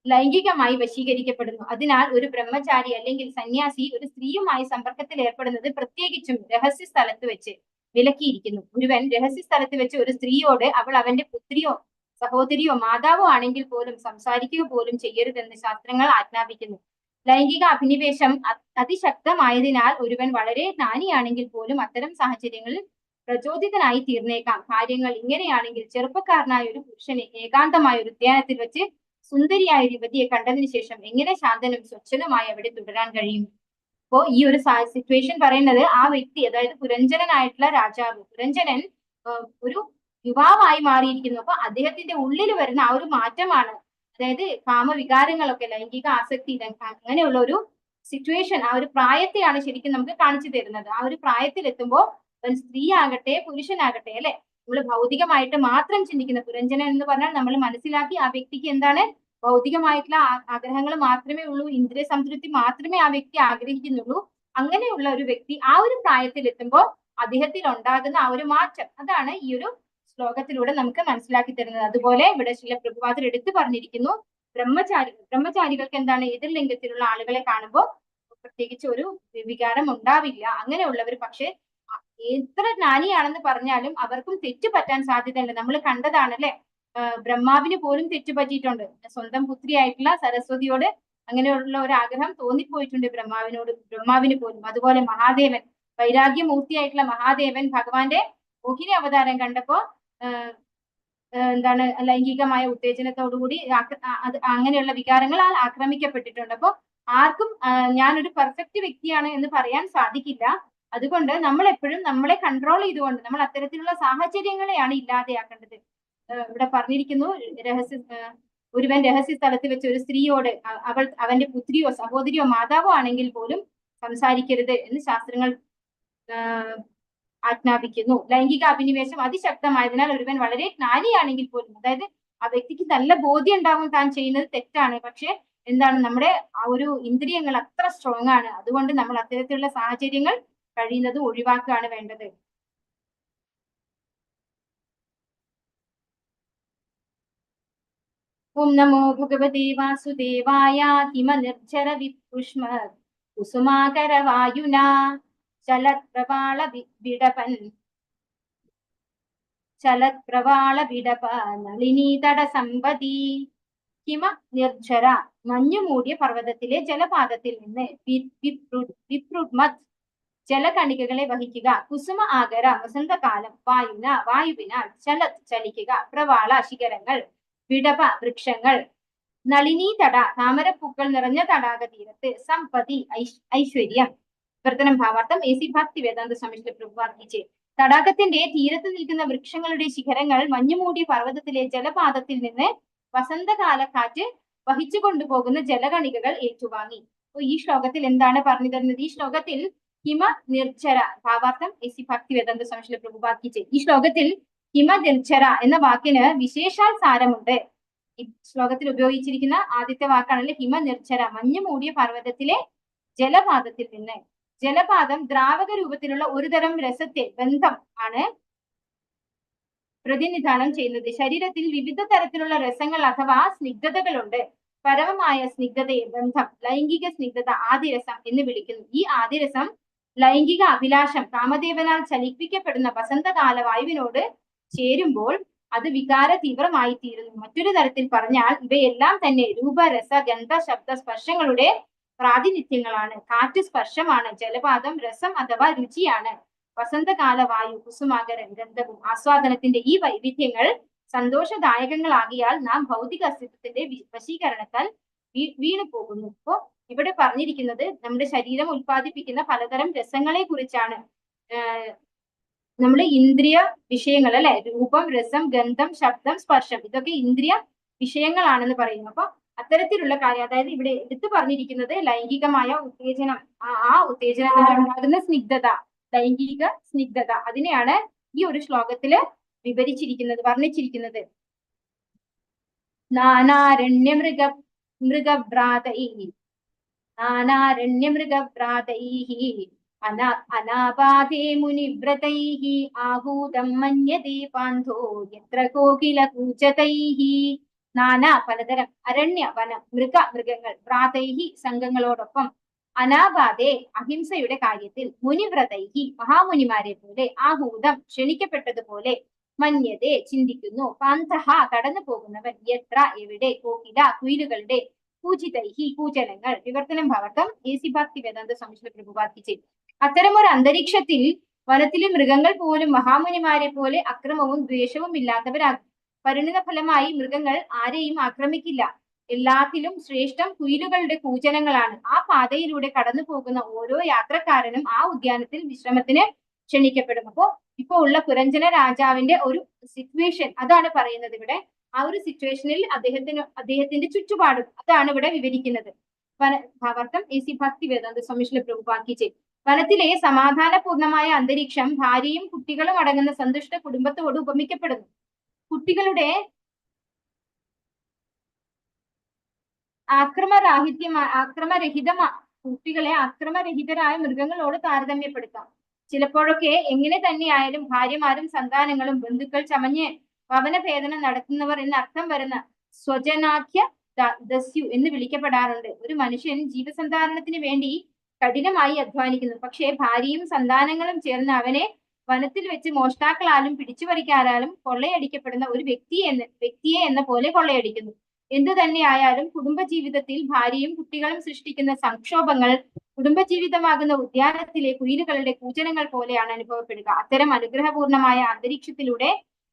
ലൈംഗികമായി വശീകരിക്കപ്പെടുന്നു. അതിനാൽ ഒരു ബ്രഹ്മചാരി അല്ലെങ്കിൽ സന്യാസി ഒരു സ്ത്രീയുമായി സമ്പർക്കത്തിൽ ഏർപ്പെടുന്നത് പ്രത്യേകിച്ചും രഹസ്യ സ്ഥലത്ത് വെച്ച് വിലക്കിയിരിക്കുന്നു. ഒരുവൻ രഹസ്യ സ്ഥലത്ത് വെച്ച് ഒരു സ്ത്രീയോട് അവൾ അവന്റെ പുത്രിയോ സഹോദരിയോ മാതാവോ ആണെങ്കിൽ പോലും സംസാരിക്കുക പോലും ചെയ്യരുതെന്ന് ശാസ്ത്രങ്ങൾ ആജ്ഞാപിക്കുന്നു. ലൈംഗിക അഭിനിവേശം അതിശക്തമായതിനാൽ ഒരുവൻ വളരെ ജ്ഞാനിയാണെങ്കിൽ പോലും അത്തരം സാഹചര്യങ്ങളിൽ പ്രചോദിതനായി തീർന്നേക്കാം. കാര്യങ്ങൾ ഇങ്ങനെയാണെങ്കിൽ ചെറുപ്പക്കാരനായ ഒരു പുരുഷനെ ഏകാന്തമായ ഒരു ഉദ്യാനത്തിൽ വെച്ച് സുന്ദരിയായ ഒരു യുവതിയെ കണ്ടതിന് ശേഷം എങ്ങനെ ശാന്തനും സ്വച്ഛനുമായി അവിടെ തുടരാൻ കഴിയും? അപ്പോ ഈ ഒരു സിറ്റുവേഷൻ പറയുന്നത് ആ വ്യക്തി, അതായത് പുരഞ്ജനനായിട്ടുള്ള രാജാവ്, പുരഞ്ജനൻ ഒരു യുവാവായി മാറിയിരിക്കുന്നു. അപ്പൊ അദ്ദേഹത്തിന്റെ ഉള്ളിൽ വരുന്ന ആ ഒരു മാറ്റമാണ്, അതായത് കാമവികാരങ്ങളൊക്കെ, ലൈംഗിക ആസക്തി, അങ്ങനെയുള്ള ഒരു സിറ്റുവേഷൻ, ആ ഒരു പ്രായത്തെയാണ് ശരിക്കും നമുക്ക് കാണിച്ചു തരുന്നത്. ആ ഒരു പ്രായത്തിൽ എത്തുമ്പോൾ അവൻ സ്ത്രീ ആകട്ടെ പുരുഷനാകട്ടെ അല്ലെ, നമ്മൾ ഭൗതികമായിട്ട് മാത്രം ചിന്തിക്കുന്ന പുരഞ്ജനൻ എന്ന് പറഞ്ഞാൽ നമ്മൾ മനസ്സിലാക്കി ആ വ്യക്തിക്ക് എന്താണ് ഭൗതികമായിട്ടുള്ള ആഗ്രഹങ്ങൾ മാത്രമേ ഉള്ളൂ, ഇന്ദ്രിയ സംതൃപ്തി മാത്രമേ ആ വ്യക്തി ആഗ്രഹിക്കുന്നുള്ളൂ. അങ്ങനെയുള്ള ഒരു വ്യക്തി ആ ഒരു പ്രായത്തിൽ എത്തുമ്പോൾ അദ്ദേഹത്തിൽ ഉണ്ടാകുന്ന ആ ഒരു മാറ്റം, അതാണ് ഈ ഒരു ശ്ലോകത്തിലൂടെ നമുക്ക് മനസ്സിലാക്കി തരുന്നത്. അതുപോലെ ഇവിടെ ചില പ്രഭുപാദർ എടുത്തു പറഞ്ഞിരിക്കുന്നു, ബ്രഹ്മചാരികൾക്ക് എന്താണ് എതിർലിംഗത്തിലുള്ള ആളുകളെ കാണുമ്പോൾ പ്രത്യേകിച്ച് ഒരു വികാരം ഉണ്ടാവില്ല. അങ്ങനെയുള്ളവർ പക്ഷെ എത്ര ജ്ഞാനിയാണെന്ന് പറഞ്ഞാലും അവർക്കും തെറ്റു പറ്റാൻ സാധ്യതയുണ്ട്. നമ്മൾ കണ്ടതാണല്ലേ, ബ്രഹ്മാവിന് പോലും തെറ്റു പറ്റിയിട്ടുണ്ട്. സ്വന്തം പുത്രിയായിട്ടുള്ള സരസ്വതിയോട് അങ്ങനെയുള്ള ഒരു ആഗ്രഹം തോന്നിപ്പോയിട്ടുണ്ട് ബ്രഹ്മാവിന് പോലും. അതുപോലെ മഹാദേവൻ, വൈരാഗ്യമൂർത്തിയായിട്ടുള്ള മഹാദേവൻ ഭഗവാന്റെ മോഹിനി അവതാരം കണ്ടപ്പോ എന്താണ് ലൈംഗികമായ ഉത്തേജനത്തോടുകൂടി അങ്ങനെയുള്ള വികാരങ്ങളാൽ ആക്രമിക്കപ്പെട്ടിട്ടുണ്ട്. അപ്പൊ ആർക്കും ഞാനൊരു പെർഫെക്റ്റ് വ്യക്തിയാണ് എന്ന് പറയാൻ സാധിക്കില്ല. അതുകൊണ്ട് നമ്മൾ എപ്പോഴും നമ്മളെ കൺട്രോൾ ചെയ്തുകൊണ്ട് നമ്മൾ അത്തരത്തിലുള്ള സാഹചര്യങ്ങളെയാണ് ഇല്ലാതെയാക്കേണ്ടത്. ഇവിടെ പറഞ്ഞിരിക്കുന്നു, ഒരുവൻ രഹസ്യ സ്ഥലത്ത് വെച്ച് ഒരു സ്ത്രീയോട് അവന്റെ പുത്രിയോ സഹോദരിയോ മാതാവോ ആണെങ്കിൽ പോലും സംസാരിക്കരുത് എന്ന് ശാസ്ത്രങ്ങൾ ആജ്ഞാപിക്കുന്നു. ലൈംഗിക അഭിനിവേശം അതിശക്തമായതിനാൽ ഒരുവൻ വളരെ ജ്ഞാനിയാണെങ്കിൽ പോലും, അതായത് ആ വ്യക്തിക്ക് നല്ല ബോധ്യം ഉണ്ടാവും താൻ ചെയ്യുന്നത് തെറ്റാണ്, പക്ഷെ എന്താണ് നമ്മുടെ ആ ഒരു ഇന്ദ്രിയങ്ങൾ അത്ര സ്ട്രോങ് ആണ്. അതുകൊണ്ട് നമ്മൾ അത്തരത്തിലുള്ള സാഹചര്യങ്ങൾ കഴിയുന്നത് ഒഴിവാക്കുകയാണ് വേണ്ടത്. ഓം നമോ ഭഗവതേ വാസുദേവായ ഹിമ നിർജ്ജര വിപുഷ്മ കുസുമാകര വായുന ചലത്പ്രവാള വിടപൻ ചലത്പ്രവാള വിടപ നളിനീതട സമ്പതി. ഹിമ നിർജ്ജര മഞ്ഞു മൂടിയ പർവ്വതത്തിലെ ജലപാതത്തിൽ നിന്ന് വിപ്രുമത് ജലകണികകളെ വഹിക്കുക. കുസുമ ആകര വസന്തകാലം വായുന വായുവിനാൽ ചലത് ചലിക്കുക. പ്രവാള ശിഖരങ്ങൾ വിടപ വൃക്ഷങ്ങൾ നളിനീ തട താമരപ്പൂക്കൾ നിറഞ്ഞ തടാക തീരത്ത് സമ്പതി ഐശ്വര്യം. പ്രവർത്തനം ഭാവാർത്ഥം എസി ഭക്തി വേദാന്ത സ്വാമിയുടെ പ്രഭാർത്തിച്ച് തടാകത്തിന്റെ തീരത്ത് നിൽക്കുന്ന വൃക്ഷങ്ങളുടെ ശിഖരങ്ങൾ മഞ്ഞുമൂടിയ പർവ്വതത്തിലെ ജലപാതത്തിൽ നിന്ന് വസന്തകാല കാറ്റ് വഹിച്ചു കൊണ്ടുപോകുന്ന ജലകണികകൾ ഏറ്റുവാങ്ങി. അപ്പൊ ഈ ശ്ലോകത്തിൽ എന്താണ് പറഞ്ഞു തരുന്നത്? ഈ ശ്ലോകത്തിൽ ഹിമ നിർജ്ജര ഭാവാർത്ഥം എസി ഭക്തി വേദാന്ത സ്വാമിയുടെ പ്രഭാർത്തിച്ച് ഈ ശ്ലോകത്തിൽ ഹിമ നിർജ്ജര എന്ന വാക്കിന് വിശേഷാൽ സാരമുണ്ട്. ഈ ശ്ലോകത്തിൽ ഉപയോഗിച്ചിരിക്കുന്ന ആദ്യത്തെ വാക്കാണല്ലേ ഹിമ നിർജ്ജര, മഞ്ഞു മൂടിയ പർവ്വതത്തിലെ ജലപാതത്തിൽ നിന്ന്. ജലപാതം ദ്രാവക രൂപത്തിലുള്ള ഒരു തരം രസത്തെ ബന്ധം ആണ് പ്രതിനിധാനം ചെയ്യുന്നത്. ശരീരത്തിൽ വിവിധ തരത്തിലുള്ള രസങ്ങൾ അഥവാ സ്നിഗ്ധതകളുണ്ട്. പരമമായ സ്നിഗ്ധതയെ ബന്ധം, ലൈംഗിക സ്നിഗ്ധത, ആദിരസം എന്ന് വിളിക്കുന്നു. ഈ ആദിരസം ലൈംഗിക അഭിലാഷം കാമദേവനാൽ ചലിപ്പിക്കപ്പെടുന്ന വസന്തകാല വായുവിനോട് ചേരുമ്പോൾ അത് വികാര തീവ്രമായി തീരുന്നു. മറ്റൊരു തരത്തിൽ പറഞ്ഞാൽ ഇവയെല്ലാം തന്നെ രൂപ, രസ, ഗന്ധ, ശബ്ദ, സ്പർശങ്ങളുടെ പ്രാതിനിധ്യങ്ങളാണ്. കാറ്റ് സ്പർശമാണ്, ജലപാതം രസം അഥവാ രുചിയാണ്, വസന്തകാല വായു കുസുമാകരൻ ഗന്ധവും. ആസ്വാദനത്തിന്റെ ഈ വൈവിധ്യങ്ങൾ സന്തോഷദായകങ്ങളാകിയാൽ നാം ഭൗതിക അസ്തിത്വത്തിന്റെ വശീകരണത്താൽ വീണു പോകുന്നു. അപ്പോ ഇവിടെ പറഞ്ഞിരിക്കുന്നത് നമ്മുടെ ശരീരം ഉൽപ്പാദിപ്പിക്കുന്ന പലതരം രസങ്ങളെ കുറിച്ചാണ്. നമ്മുടെ ഇന്ദ്രിയ വിഷയങ്ങൾ അല്ലെ, രൂപം, രസം, ഗന്ധം, ശബ്ദം, സ്പർശം, ഇതൊക്കെ ഇന്ദ്രിയ വിഷയങ്ങളാണെന്ന് പറയുന്നു. അപ്പൊ അത്തരത്തിലുള്ള കാര്യം, അതായത് ഇവിടെ എടുത്തു പറഞ്ഞിരിക്കുന്നത് ലൈംഗികമായ ഉത്തേജനം, ആ ഉത്തേജനത്തിൽ ഉണ്ടാകുന്ന സ്നിഗ്ധത, ലൈംഗിക സ്നിഗ്ധത, അതിനെയാണ് ഈ ഒരു ശ്ലോകത്തില് വിവരിച്ചിരിക്കുന്നത്, വർണ്ണിച്ചിരിക്കുന്നത്. നാനാരണ്യമൃഗഭ്രാതൈഃ അനാപാതേ മുനിവ്രതൈഃ ആഹൂതം മന്യതേ പാന്തോ യത്ര കോകിലകൂചതൈഃ. നാനാ പലതരം, അരണ്യ വനം, മൃഗങ്ങൾ, ഭ്രാതൈഹി സംഘങ്ങളോടൊപ്പം, അനാബാധേ അഹിംസയുടെ കാര്യത്തിൽ, മുനിവ്രതൈഹി മഹാമുനിമാരെ പോലെ, ആഹൂതം ക്ഷണിക്കപ്പെട്ടതുപോലെ, മന്യതേ ചിന്തിക്കുന്നു, പാന്തഃ കടന്നു പോകുന്നവൻ, യത്ര എവിടെ, കോകില കുയിലുകളുടെ, പൂജിതൈഹി പൂജനങ്ങൾ. വിവർത്തനം ഭാവാർത്ഥം എസി ഭക്തി വേദാന്ത സ്വാമിയുടെ പ്രഭുപാർത്തിച്ച്. അത്തരമൊരു അന്തരീക്ഷത്തിൽ വനത്തിലെ മൃഗങ്ങൾ പോലും മഹാമുനിമാരെ പോലെ അക്രമവും ദ്വേഷവും ഇല്ലാത്തവരാകും. പരിണിത ഫലമായി മൃഗങ്ങൾ ആരെയും ആക്രമിക്കില്ല. എല്ലാത്തിലും ശ്രേഷ്ഠം കുയിലുകളുടെ കൂജനങ്ങളാണ്. ആ പാതയിലൂടെ കടന്നു പോകുന്ന ഓരോ യാത്രക്കാരനും ആ ഉദ്യാനത്തിൽ വിശ്രമത്തിന് ക്ഷണിക്കപ്പെടും. ഇപ്പൊ ഉള്ള പുരഞ്ജന രാജാവിന്റെ ഒരു സിറ്റുവേഷൻ അതാണ് പറയുന്നത് ഇവിടെ. ആ ഒരു സിറ്റുവേഷനിൽ അദ്ദേഹത്തിന്റെ ചുറ്റുപാടും അതാണ് ഇവിടെ വിവരിക്കുന്നത്. ഭാവാർത്ഥം എസി ഭക്തി വേദാന്ത സ്വാമിയുടെ പ്രഭുപാക്കിച്ച്. വനത്തിലെ സമാധാനപൂർണമായ അന്തരീക്ഷം ഭാര്യയും കുട്ടികളും അടങ്ങുന്ന സന്തുഷ്ട കുടുംബത്തോട് ഉപമിക്കപ്പെടുന്നു. കുട്ടികളുടെ കുട്ടികളെ അക്രമരഹിതരായ മൃഗങ്ങളോട് താരതമ്യപ്പെടുത്താം. ചിലപ്പോഴൊക്കെ എങ്ങനെ തന്നെയായാലും ഭാര്യമാരും സന്താനങ്ങളും ബന്ധുക്കൾ ചമഞ്ഞ് ഭവനഭേദനം നടത്തുന്നവർ എന്ന അർത്ഥം വരുന്ന സ്വജനാഖ്യ ദസ്യു എന്ന് വിളിക്കപ്പെടാറുണ്ട്. ഒരു മനുഷ്യൻ ജീവസന്ധാരണത്തിന് വേണ്ടി കഠിനമായി അധ്വാനിക്കുന്നു. പക്ഷേ ഭാര്യയും സന്താനങ്ങളും ചേർന്ന് അവനെ വനത്തിൽ വെച്ച് മോഷ്ടാക്കളാലും പിടിച്ചുപറിക്കാരാലും കൊള്ളയടിക്കപ്പെടുന്ന ഒരു വ്യക്തിയെ എന്ന പോലെ കൊള്ളയടിക്കുന്നു. എന്തു തന്നെയായാലും കുടുംബജീവിതത്തിൽ ഭാര്യയും കുട്ടികളും സൃഷ്ടിക്കുന്ന സംക്ഷോഭങ്ങൾ കുടുംബജീവിതമാകുന്ന ഉദ്യാനത്തിലെ കുയിലുകളുടെ കൂജനങ്ങൾ പോലെയാണ് അനുഭവപ്പെടുക. അത്തരം അനുഗ്രഹപൂർണമായ അന്തരീക്ഷത്തിലൂടെ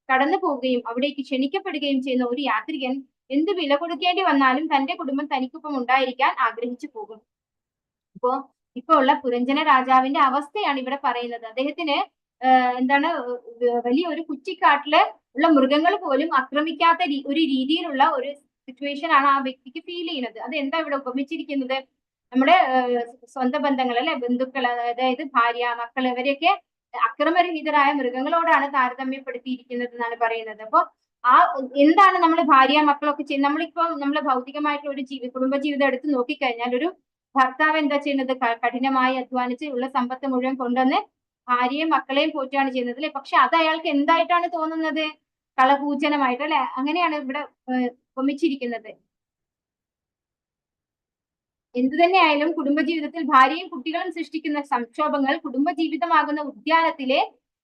കടന്നു പോവുകയും അവിടേക്ക് ക്ഷണിക്കപ്പെടുകയും ചെയ്യുന്ന ഒരു യാത്രികൻ എന്ത് വില കൊടുക്കേണ്ടി വന്നാലും തന്റെ കുടുംബം തനിക്കൊപ്പം ഉണ്ടായിരിക്കാൻ ആഗ്രഹിച്ചു പോകും. ഇപ്പൊ ഉള്ള പുരഞ്ജന രാജാവിന്റെ അവസ്ഥയാണ് ഇവിടെ പറയുന്നത്. അദ്ദേഹത്തിന് വലിയൊരു കുറ്റിക്കാട്ടില് ഉള്ള മൃഗങ്ങൾ പോലും ആക്രമിക്കാത്ത ഒരു രീതിയിലുള്ള ഒരു സിറ്റുവേഷൻ ആണ് ആ വ്യക്തിക്ക് ഫീൽ ചെയ്യുന്നത്. അത് എന്താ ഇവിടെ ഉപമിച്ചിരിക്കുന്നത്? നമ്മുടെ സ്വന്തം ബന്ധങ്ങൾ അല്ലെ, ബന്ധുക്കൾ, അതായത് ഭാര്യ, മക്കൾ, ഇവരെയൊക്കെ അക്രമരഹിതരായ മൃഗങ്ങളോടാണ് താരതമ്യപ്പെടുത്തിയിരിക്കുന്നത് എന്നാണ് പറയുന്നത്. അപ്പൊ ആ എന്താണ് നമ്മൾ ഭാര്യ മക്കളൊക്കെ ചെയ്യുന്നത്? നമ്മളിപ്പോ നമ്മളെ ഭൗതികമായിട്ടുള്ള ഒരു കുടുംബ ജീവിതം എടുത്ത് നോക്കിക്കഴിഞ്ഞാൽ ഒരു ഭർത്താവ് എന്താ ചെയ്യുന്നത്? കഠിനമായി അധ്വാനിച്ച് ഉള്ള സമ്പത്ത് മുഴുവൻ കൊണ്ടുവന്ന് ഭാര്യയും മക്കളെയും പോറ്റുകയാണ് ചെയ്യുന്നത് അല്ലെ. പക്ഷെ അത് അയാൾക്ക് എന്തായിട്ടാണ് തോന്നുന്നത്? കളകൂചനമായിട്ട് അല്ലെ. അങ്ങനെയാണ് ഇവിടെ ഉപമിച്ചിരിക്കുന്നത്. എന്തു തന്നെയായാലും കുടുംബജീവിതത്തിൽ ഭാര്യയും കുട്ടികളും സൃഷ്ടിക്കുന്ന സംക്ഷോഭങ്ങൾ കുടുംബജീവിതമാകുന്ന ഉദ്യാനത്തിലെ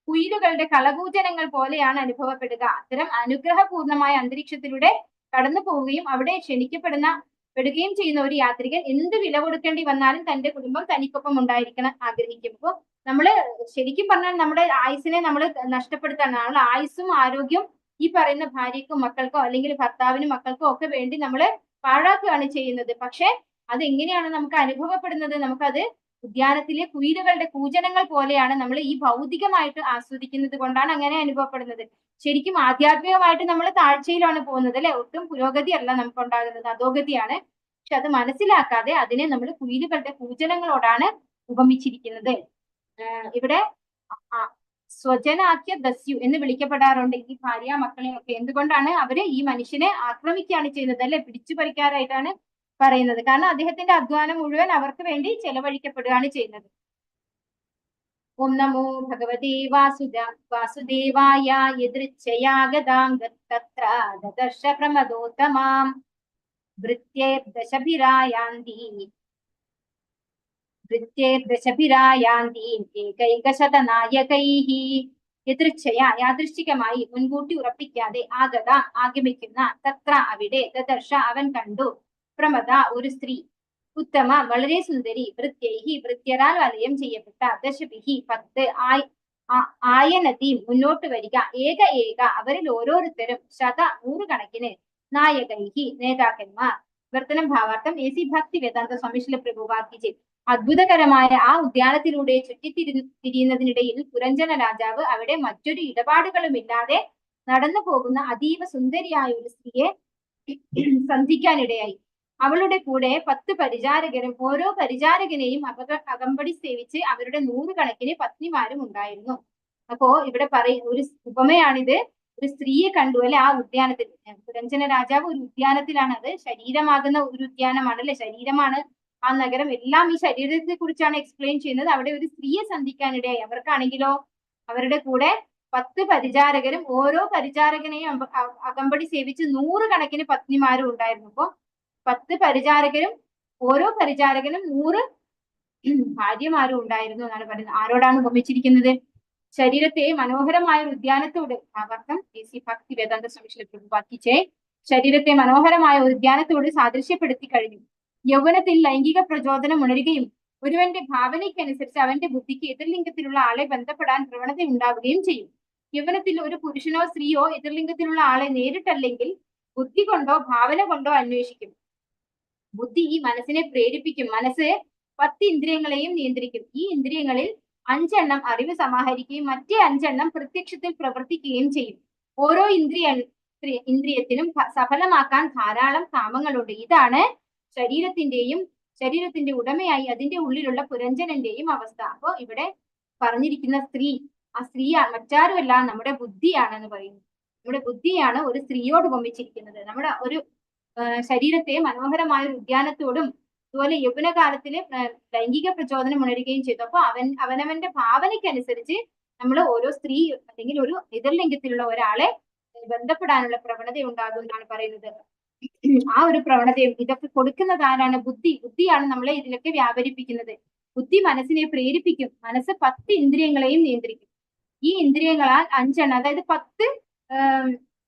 കുയിലുകളുടെ കളകൂചനങ്ങൾ പോലെയാണ് അനുഭവപ്പെടുക. അത്തരം അനുഗ്രഹപൂർണമായ അന്തരീക്ഷത്തിലൂടെ കടന്നു പോവുകയും അവിടെ ക്ഷണിക്കപ്പെടുകയും ചെയ്യുന്ന ഒരു യാത്രികൻ എന്ത് വില കൊടുക്കേണ്ടി വന്നാലും തന്റെ കുടുംബം തനിക്കൊപ്പം ഉണ്ടായിരിക്കണം ആഗ്രഹിക്കും. അപ്പോ നമ്മള് ശരിക്കും പറഞ്ഞാൽ നമ്മുടെ ആയുസിനെ നമ്മൾ നഷ്ടപ്പെടുത്താണ്. നമ്മൾ ആയുസ്സും ആരോഗ്യവും ഈ പറയുന്ന ഭാര്യയ്ക്കും മക്കൾക്കോ അല്ലെങ്കിൽ ഭർത്താവിനും മക്കൾക്കോ ഒക്കെ വേണ്ടി നമ്മൾ പാഴാക്കുകയാണ് ചെയ്യുന്നത്. പക്ഷെ അതെങ്ങനെയാണ് നമുക്ക് അനുഭവപ്പെടുന്നത്? നമുക്കത് ഉദ്യാനത്തിലെ കുയിലുകളുടെ കൂജനങ്ങൾ പോലെയാണ് നമ്മൾ ഈ ഭൗതികമായിട്ട് ആസ്വദിക്കുന്നത് കൊണ്ടാണ് അങ്ങനെ അനുഭവപ്പെടുന്നത്. ശരിക്കും ആധ്യാത്മികമായിട്ട് നമ്മൾ താഴ്ചയിലാണ് പോകുന്നത് അല്ലെ. ഒട്ടും പുരോഗതി അല്ല നമുക്ക് ഉണ്ടാകുന്നത്, അധോഗതിയാണ്. പക്ഷെ അത് മനസ്സിലാക്കാതെ അതിനെ നമ്മൾ കുയിലുകളുടെ കൂജനങ്ങളോടാണ് ഉപമിച്ചിരിക്കുന്നത്. ഇവിടെ സ്വജനാക്യ ദസ്യു എന്ന് വിളിക്കപ്പെടാറുണ്ട് ഈ ഭാര്യ മക്കളെയൊക്കെ. എന്തുകൊണ്ടാണ്? അവര് ഈ മനുഷ്യനെ ആക്രമിക്കുകയാണ് ചെയ്യുന്നത് അല്ലെ, പിടിച്ചു പറിക്കാനായിട്ടാണ് പറയുന്നത്. കാരണം അദ്ദേഹത്തിന്റെ അധ്വാനം മുഴുവൻ അവർക്ക് വേണ്ടി ചെലവഴിക്കപ്പെടുകയാണ് ചെയ്യുന്നത്. ഓം നമോ ഭഗവതേ വാസുദേവായ യദൃച്ഛയാഗതാംഗത്ര ദദർശ പ്രമദോത്തമാം വൃത്യേർദശഭിരായാന്തീം ഏകൈകശതനായകൈഃ. യദൃച്ഛയ യാദൃശ്ചികമായി മുൻകൂട്ടി ഉറപ്പിക്കാതെ ആഗമിക്കുന്ന തത്ര അവിടെ ദദർശ അവൻ കണ്ടു പ്രമദ ഒരു സ്ത്രീ ഉത്തമ വളരെ സുന്ദരി വൃത്യൈഹി വൃത്യരാൽ വലയം ചെയ്യപ്പെട്ട ദശഭിഹി 10 ആയനതി മുന്നോട്ട് വരിക ഏക അവരിൽ ഓരോരുത്തരും 100 കണക്കിന് നായകൈഹി നേതാക്കന്മാർ. വർത്തനം ഭാവാർത്ഥം AC ഭക്തി വേദാന്ത സ്വാമി ശ്രീല പ്രഭുപാദ് ജി. അത്ഭുതകരമായ ആ ഉദ്യാനത്തിലൂടെ ചുറ്റിത്തിരിയുന്നതിനിടയിൽ പുരഞ്ജന രാജാവ് അവിടെ മറ്റൊരു ഇടപാടുകളുമില്ലാതെ നടന്നു പോകുന്ന അതീവ സുന്ദരിയായ ഒരു സ്ത്രീയെ സന്ധിക്കാനിടയായി. അവളുടെ കൂടെ 10 പരിചാരകരും ഓരോ പരിചാരകനെയും അകമ്പടി സേവിച്ച് അവരുടെ 100 കണക്കിന് പത്നിമാരും ഉണ്ടായിരുന്നു. അപ്പോ ഇവിടെ ഒരു ഉപമയാണിത്. ഒരു സ്ത്രീയെ കണ്ടു അല്ലെ ആ ഉദ്യാനത്തിൽ. പുരഞ്ജന രാജാവ് ഒരു ഉദ്യാനത്തിലാണ്. അത് ശരീരമാകുന്ന ഒരു ഉദ്യാനമാണ് അല്ലെ. ശരീരമാണ് ആ നഗരം. എല്ലാം ഈ ശരീരത്തെ കുറിച്ചാണ് എക്സ്പ്ലെയിൻ ചെയ്യുന്നത്. അവിടെ ഒരു സ്ത്രീയെ സന്ധിക്കാനിടയായി. അവർക്കാണെങ്കിലോ അവരുടെ കൂടെ 10 പരിചാരകരും ഓരോ പരിചാരകനെയും അകമ്പടി സേവിച്ച് 100 കണക്കിന് പത്നിമാരും ഉണ്ടായിരുന്നു. അപ്പൊ 10 പരിചാരകരും ഓരോ പരിചാരകനും 100 ഭാര്യമാരും ഉണ്ടായിരുന്നു എന്നാണ് പറയുന്നത്. ആരോടാണ് ഉപമിച്ചിരിക്കുന്നത്? ശരീരത്തെ മനോഹരമായ ഒരു ഉദ്യാനത്തോട് ഭാവാർത്ഥം AC ഭക്തി വേദാന്ത സ്വാമി ശ്രീല പ്രഭുപാദ് ജി. ശരീരത്തെ മനോഹരമായ ഒരു ഉദ്യാനത്തോട് സാദൃശ്യപ്പെടുത്തി കഴിഞ്ഞു. യൗവനത്തിൽ ലൈംഗിക പ്രചോദനം ഉണരുകയും ഒരുവന്റെ ഭാവനയ്ക്കനുസരിച്ച് അവന്റെ ബുദ്ധിക്ക് എതിർലിംഗത്തിലുള്ള ആളെ ബന്ധപ്പെടാൻ പ്രവണത ഉണ്ടാവുകയും ചെയ്യും. യൗവനത്തിൽ ഒരു പുരുഷനോ സ്ത്രീയോ എതിർലിംഗത്തിലുള്ള ആളെ നേരിട്ടല്ലെങ്കിൽ ബുദ്ധി കൊണ്ടോ ഭാവന കൊണ്ടോ അന്വേഷിക്കും. ബുദ്ധി ഈ മനസ്സിനെ പ്രേരിപ്പിക്കും. മനസ്സ് 10 ഇന്ദ്രിയങ്ങളെയും നിയന്ത്രിക്കും. ഈ ഇന്ദ്രിയങ്ങളിൽ 5 എണ്ണം അറിവ് സമാഹരിക്കുകയും മറ്റേ 5 എണ്ണം പ്രത്യക്ഷത്തിൽ പ്രവർത്തിക്കുകയും ചെയ്യും. ഓരോ ഇന്ദ്രിയത്തിനും സഫലമാക്കാൻ ധാരാളം കാമങ്ങളുണ്ട്. ഇതാണ് ശരീരത്തിന്റെ ഉടമയായി അതിന്റെ ഉള്ളിലുള്ള പുരഞ്ജനന്റെയും അവസ്ഥ. അപ്പോ ഇവിടെ പറഞ്ഞിരിക്കുന്ന സ്ത്രീ, ആ സ്ത്രീ മറ്റാരുമല്ല നമ്മുടെ ബുദ്ധിയാണെന്ന് പറയുന്നു. നമ്മുടെ ബുദ്ധിയാണ് ഒരു സ്ത്രീയോട് ഉപമിച്ചിരിക്കുന്നത്. നമ്മുടെ ഒരു ശരീരത്തെ മനോഹരമായ ഒരു ഉദ്യാനത്തോടും അതുപോലെ യൗവനകാലത്തില് ലൈംഗിക പ്രചോദനം ഉണരുകയും ചെയ്തു. അപ്പൊ അവനവന്റെ ഭാവനയ്ക്കനുസരിച്ച് നമ്മൾ ഓരോ സ്ത്രീ അല്ലെങ്കിൽ ഒരു എതിർലിംഗത്തിലുള്ള ഒരാളെ ബന്ധപ്പെടാനുള്ള പ്രവണത ഉണ്ടാകും എന്നാണ് പറയുന്നത്. ആ ഒരു പ്രവണതയും ഇതൊക്കെ കൊടുക്കുന്നത് ആരാണ്? ബുദ്ധിയാണ് നമ്മളെ ഇതിലൊക്കെ വ്യാപരിപ്പിക്കുന്നത്. ബുദ്ധി മനസ്സിനെ പ്രേരിപ്പിക്കും. മനസ്സ് 10 ഇന്ദ്രിയങ്ങളെയും നിയന്ത്രിക്കും. ഈ ഇന്ദ്രിയങ്ങളാൽ 5 എണ്ണം, അതായത് 10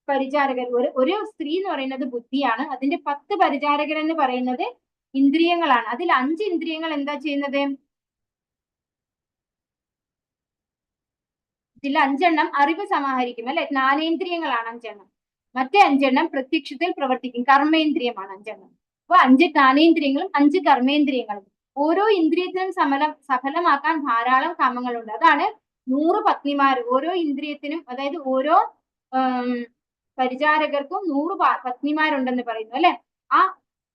പരിചാരകർ. ഒരു സ്ത്രീ എന്ന് പറയുന്നത് ബുദ്ധിയാണ്. അതിന്റെ 10 പരിചാരകർ എന്ന് പറയുന്നത് ഇന്ദ്രിയങ്ങളാണ്. അതിൽ 5 ഇന്ദ്രിയങ്ങൾ എന്താ ചെയ്യുന്നത്? ഇതിൽ 5 എണ്ണം അറിവ് സമാഹരിക്കും അല്ലെ. ജ്ഞാനേന്ദ്രിയങ്ങളാണ് 5 എണ്ണം. മറ്റേ 5 എണ്ണം പ്രത്യക്ഷത്തിൽ പ്രവർത്തിക്കും. കർമ്മേന്ദ്രിയമാണ് 5 എണ്ണം. അപ്പൊ 5 ജ്ഞാനേന്ദ്രിയങ്ങളും 5 കർമ്മേന്ദ്രിയങ്ങളും. ഓരോ ഇന്ദ്രിയത്തിനും സഫലമാക്കാൻ ധാരാളം കാമങ്ങളുണ്ട്. അതാണ് 100 പത്നിമാർ. ഓരോ ഇന്ദ്രിയത്തിനും, അതായത് ഓരോ പരിചാരകർക്കും 100 പത്നിമാരുണ്ടെന്ന് പറയുന്നു അല്ലെ. ആ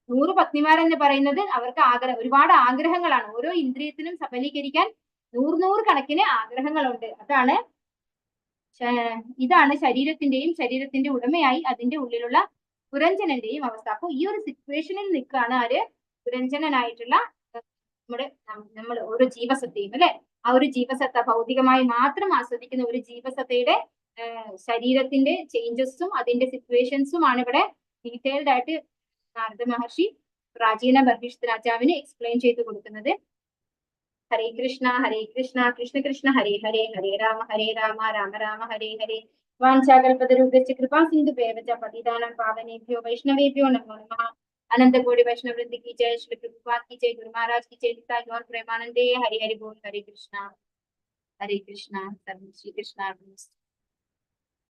100 പത്നിമാരെന്ന് പറയുന്നത് അവർക്ക് ഒരുപാട് ആഗ്രഹങ്ങളാണ്. ഓരോ ഇന്ദ്രിയത്തിനും സഫലീകരിക്കാൻ നൂറുകണക്കിന് ആഗ്രഹങ്ങളുണ്ട്. ഇതാണ് ശരീരത്തിന്റെ ഉടമയായി അതിന്റെ ഉള്ളിലുള്ള പുരഞ്ജനന്റെയും അവസ്ഥ. അപ്പൊ ഈ ഒരു സിറ്റുവേഷനിൽ നിൽക്കുകയാണ് ആര്? പുരഞ്ജനായിട്ടുള്ള നമ്മൾ ഓരോ ജീവസത്തയും അല്ലെ. ആ ഒരു ജീവസത്ത ഭൗതികമായി മാത്രം ആസ്വദിക്കുന്ന ഒരു ജീവസത്തയുടെ ശരീരത്തിന്റെ ചേഞ്ചസും അതിന്റെ സിറ്റുവേഷൻസും ആണ് ഇവിടെ ഡീറ്റെയിൽഡ് ആയിട്ട് നാരദ മഹർഷി പ്രാചീന ബർഹിഷ്ഠ രാജാവിന് എക്സ്പ്ലെയിൻ ചെയ്ത് കൊടുക്കുന്നത്. ഹരേ കൃഷ്ണ കൃഷ്ണ കൃഷ്ണ ഹരേ ഹരേ ഹരേ രാമ രാമ രാമ ഹരേ ഹരേ. വാഞ്ചാകൽപതരുഭ്യശ്ച കൃപാ സിന്ധുഭ്യവ ച പതിതാനാം പാവനേഭ്യോ വൈഷ്ണവേഭ്യോ നമോ നമഃ. अनंत कोटि वैष्णव वृंद की जय, श्री प्रभुपाद की जय, गुरु महाराज की जय, निताई गौर प्रेमानंदे। हरि हरि बोल। हरे कृष्णा सर्व श्री कृष्णा।